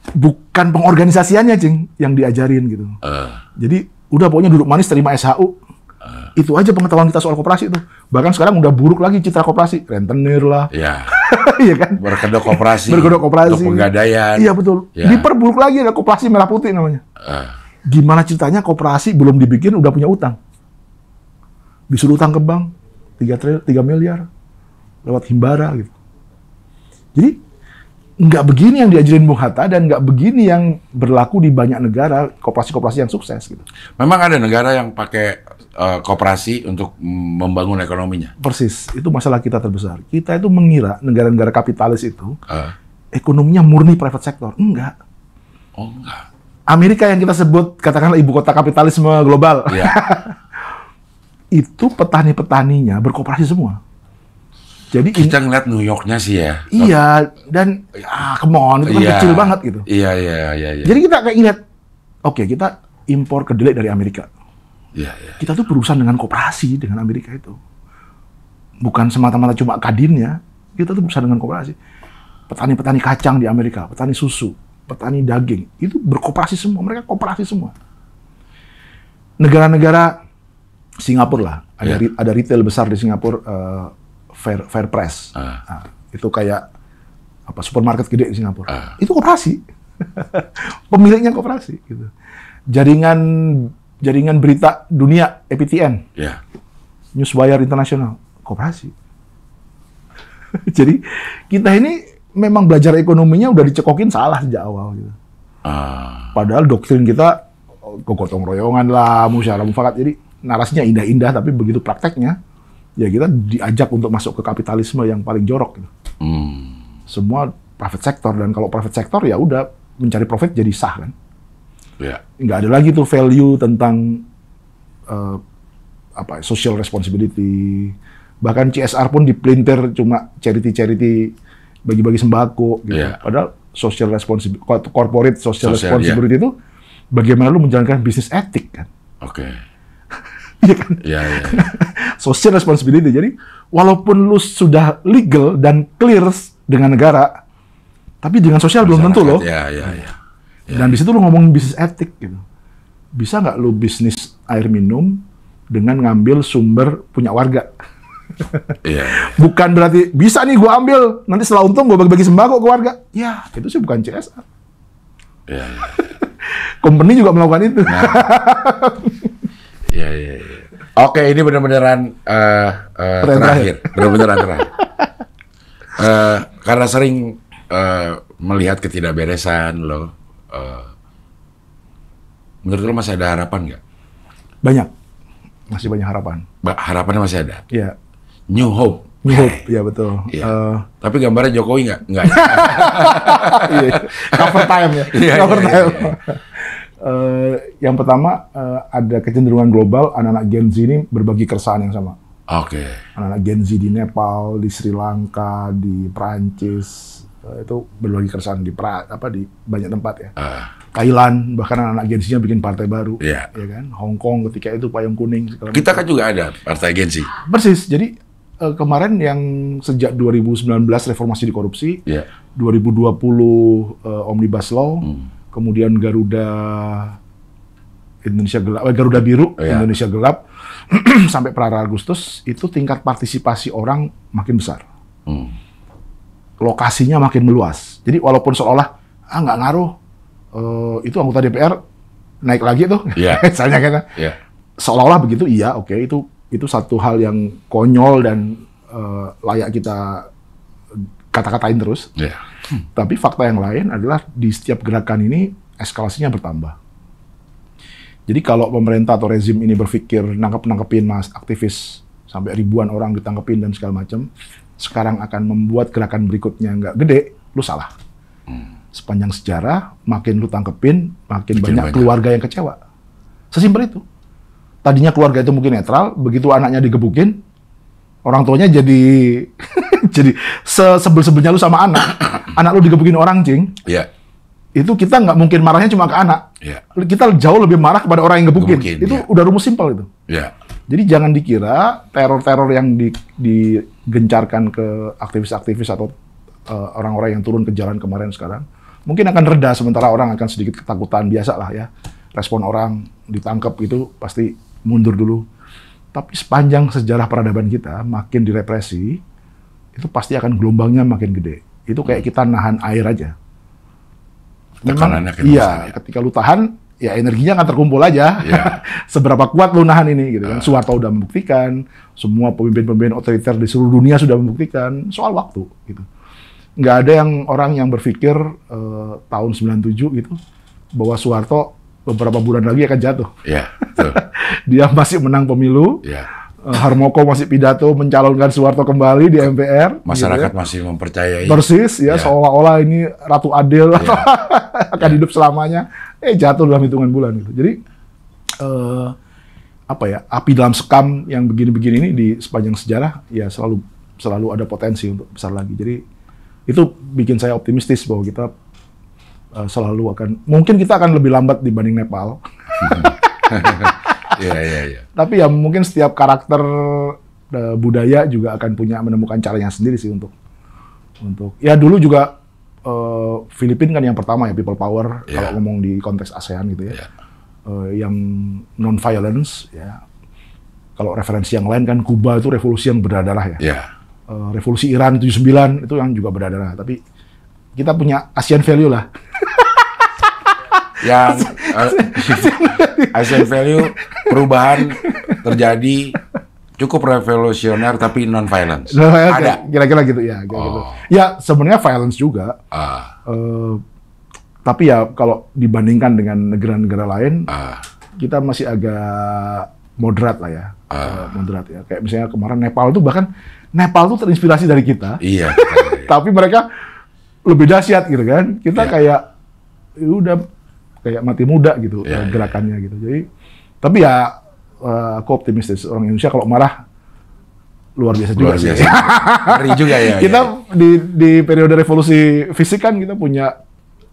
Bukan pengorganisasiannya, Cing, yang diajarin gitu. Jadi udah pokoknya duduk manis terima SHU. Itu aja pengetahuan kita soal koperasi itu. Bahkan sekarang udah buruk lagi citra koperasi, rentenir lah. Iya kan? Berkedok koperasi. Untuk penggadaian. Iya betul. Diperburuk lagi, ada koperasi merah putih namanya. Gimana ceritanya koperasi belum dibikin udah punya utang? Disuruh utang ke bank 3 miliar lewat Himbara gitu. Jadi nggak begini yang diajarin Bung Hatta, dan nggak begini yang berlaku di banyak negara koperasi-koperasi yang sukses gitu. Memang ada negara yang pakai koperasi untuk membangun ekonominya. Persis, itu masalah kita terbesar. Kita itu mengira negara-negara kapitalis itu ekonominya murni private sector. Enggak. Enggak. Amerika yang kita sebut katakanlah ibu kota kapitalisme global. Itu petani-petaninya berkoperasi semua. Jadi kita ngeliat New York-nya sih ya. Iya, dan come on, itu kan kecil banget gitu. Iya. Jadi kita kayak ngeliat, oke, kita impor kedelai dari Amerika. Kita tuh berurusan dengan koperasi dengan Amerika itu. Bukan semata-mata cuma kadinnya, kita tuh berurusan dengan koperasi. Petani-petani kacang di Amerika, petani susu, petani daging, itu berkoperasi semua, mereka koperasi semua. Negara-negara Singapura lah, ada retail besar di Singapura, Fair Press. Itu kayak supermarket gede di Singapura. Itu koperasi. Pemiliknya koperasi gitu. Jaringan berita dunia APTN. Newswire International, koperasi. Jadi kita ini memang belajar ekonominya udah dicekokin salah sejak awal gitu. Padahal doktrin kita gotong royongan lah, musyawarah mufakat. Jadi narasinya indah-indah, tapi begitu prakteknya, ya kita diajak untuk masuk ke kapitalisme yang paling jorok. Gitu. Semua private sector, dan kalau private sector ya udah mencari profit jadi sah kan. Nggak ada lagi tuh value tentang social responsibility. Bahkan CSR pun dipelintir cuma charity bagi-bagi sembako gitu. Padahal social responsibility, corporate social responsibility itu bagaimana lu menjalankan bisnis etik kan. Iya kan? Social responsibility. Jadi walaupun lu sudah legal dan clear dengan negara, tapi dengan sosial belum tentu loh. Dan di situ lu ngomongin bisnis etik gitu. Bisa nggak lu bisnis air minum dengan ngambil sumber punya warga? Bukan berarti bisa nih gua ambil, nanti setelah untung gua bagi-bagi sembako ke warga. Ya, itu sih bukan CSR. Company juga melakukan itu. Oke, ini benar-benaran terakhir. Benar-benaran terakhir. Karena sering melihat ketidakberesan lo, menurut lo masih ada harapan nggak? Banyak. Masih banyak harapan. Harapannya masih ada? Iya. New hope. New hope, ya betul. Tapi gambarnya Jokowi nggak? Nggak. Cover time ya. Cover time. Yang pertama, ada kecenderungan global, anak-anak Gen Z ini berbagi keresahan yang sama. Anak-anak Gen Z di Nepal, di Sri Lanka, di Prancis, itu berbagi keresahan di banyak tempat ya. Thailand, bahkan anak-anak Gen Z-nya bikin partai baru. Ya kan? Hong Kong ketika itu Payung Kuning. Kita kan juga ada partai Gen Z. Persis. Jadi kemarin yang sejak 2019 reformasi di korupsi, 2020 Omnibus Law, kemudian Garuda Biru, Indonesia Gelap, sampai per Agustus, itu tingkat partisipasi orang makin besar. Lokasinya makin meluas. Jadi walaupun seolah nggak ngaruh, itu anggota DPR naik lagi tuh, misalnya kan, seolah-olah begitu, itu satu hal yang konyol dan layak kita kata-katain terus. Tapi fakta yang lain adalah di setiap gerakan ini eskalasinya bertambah. Jadi kalau pemerintah atau rezim ini berpikir nangkepin aktivis sampai ribuan orang ditangkepin dan segala macam, sekarang akan membuat gerakan berikutnya nggak gede, lu salah. Sepanjang sejarah, makin lu tangkepin, makin banyak keluarga yang kecewa. Sesimpel itu. Tadinya keluarga itu mungkin netral, begitu anaknya digebukin, orang tuanya jadi jadi sebel-sebelnya lu sama anak lu digebukin orang, Cing. Itu kita nggak mungkin marahnya cuma ke anak. Kita jauh lebih marah kepada orang yang gebukin. Itu udah rumus simpel itu. Jadi jangan dikira teror-teror yang digencarkan ke aktivis-aktivis atau orang-orang yang turun ke jalan kemarin sekarang mungkin akan reda, sementara orang akan sedikit ketakutan, biasa lah ya. Respon orang ditangkap itu pasti mundur dulu. Tapi sepanjang sejarah peradaban kita, makin direpresi, itu pasti akan gelombangnya makin gede. Itu kayak kita nahan air aja. Memang, ketika lu tahan, ya energinya akan terkumpul aja. Seberapa kuat lu nahan ini, gitu kan. Soeharto udah membuktikan, semua pemimpin-pemimpin otoriter di seluruh dunia sudah membuktikan, soal waktu, gitu. Nggak ada orang yang berpikir tahun 97 gitu, bahwa Soeharto beberapa bulan lagi akan jatuh. Dia masih menang pemilu, Harmoko masih pidato mencalonkan Soeharto kembali di MPR. Masyarakat gitu masih mempercayai. Persis, seolah-olah ini Ratu Adil akan hidup selamanya. Jatuh dalam hitungan bulan gitu. Jadi api dalam sekam yang begini-begini ini di sepanjang sejarah ya selalu ada potensi untuk besar lagi. Jadi itu bikin saya optimistis bahwa kita mungkin kita akan lebih lambat dibanding Nepal. Tapi ya mungkin setiap karakter budaya juga akan menemukan caranya sendiri sih untuk ya dulu juga Filipina kan yang pertama ya people power kalau ngomong di konteks ASEAN gitu ya. Yang non violence ya. Kalau referensi yang lain kan Kuba itu revolusi yang berdarah ya. Revolusi Iran 79 itu yang juga berdarah, tapi kita punya Asian value lah. Yang Asian value perubahan terjadi cukup revolusioner tapi non violence. Ada kira-kira gitu ya. Gitu. Ya sebenarnya violence juga. Tapi ya kalau dibandingkan dengan negara-negara lain, kita masih agak moderat lah ya, moderat ya. Kayak misalnya kemarin Nepal tuh terinspirasi dari kita. Iya. Tapi mereka lebih dahsyat gitu kan. Kita kayak ya udah kayak mati muda gitu gerakannya gitu. Jadi tapi ya aku optimistis orang Indonesia kalau marah luar biasa juga sih. Ngeri juga ya. Kita di periode revolusi fisik kan kita punya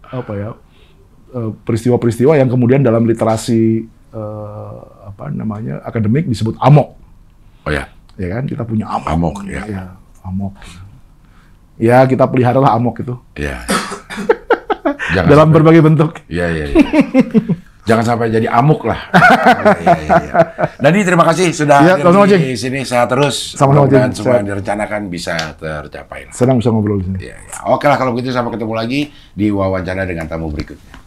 apa ya peristiwa-peristiwa yang kemudian dalam literasi akademik disebut amok. Oh ya. Ya kan kita punya amok. Amok ya. Ya, amok. Ya kita peliharalah amok itu. Iya. Dalam berbagai bentuk. Iya. Jangan sampai jadi amuk lah. Iya. Dani, terima kasih sudah hadir di sini. Sehat terus. Sama-sama. Semua yang direncanakan bisa tercapai. Senang bisa ngobrol di sini. Iya. Oke lah kalau begitu, sampai ketemu lagi di wawancara dengan tamu berikutnya.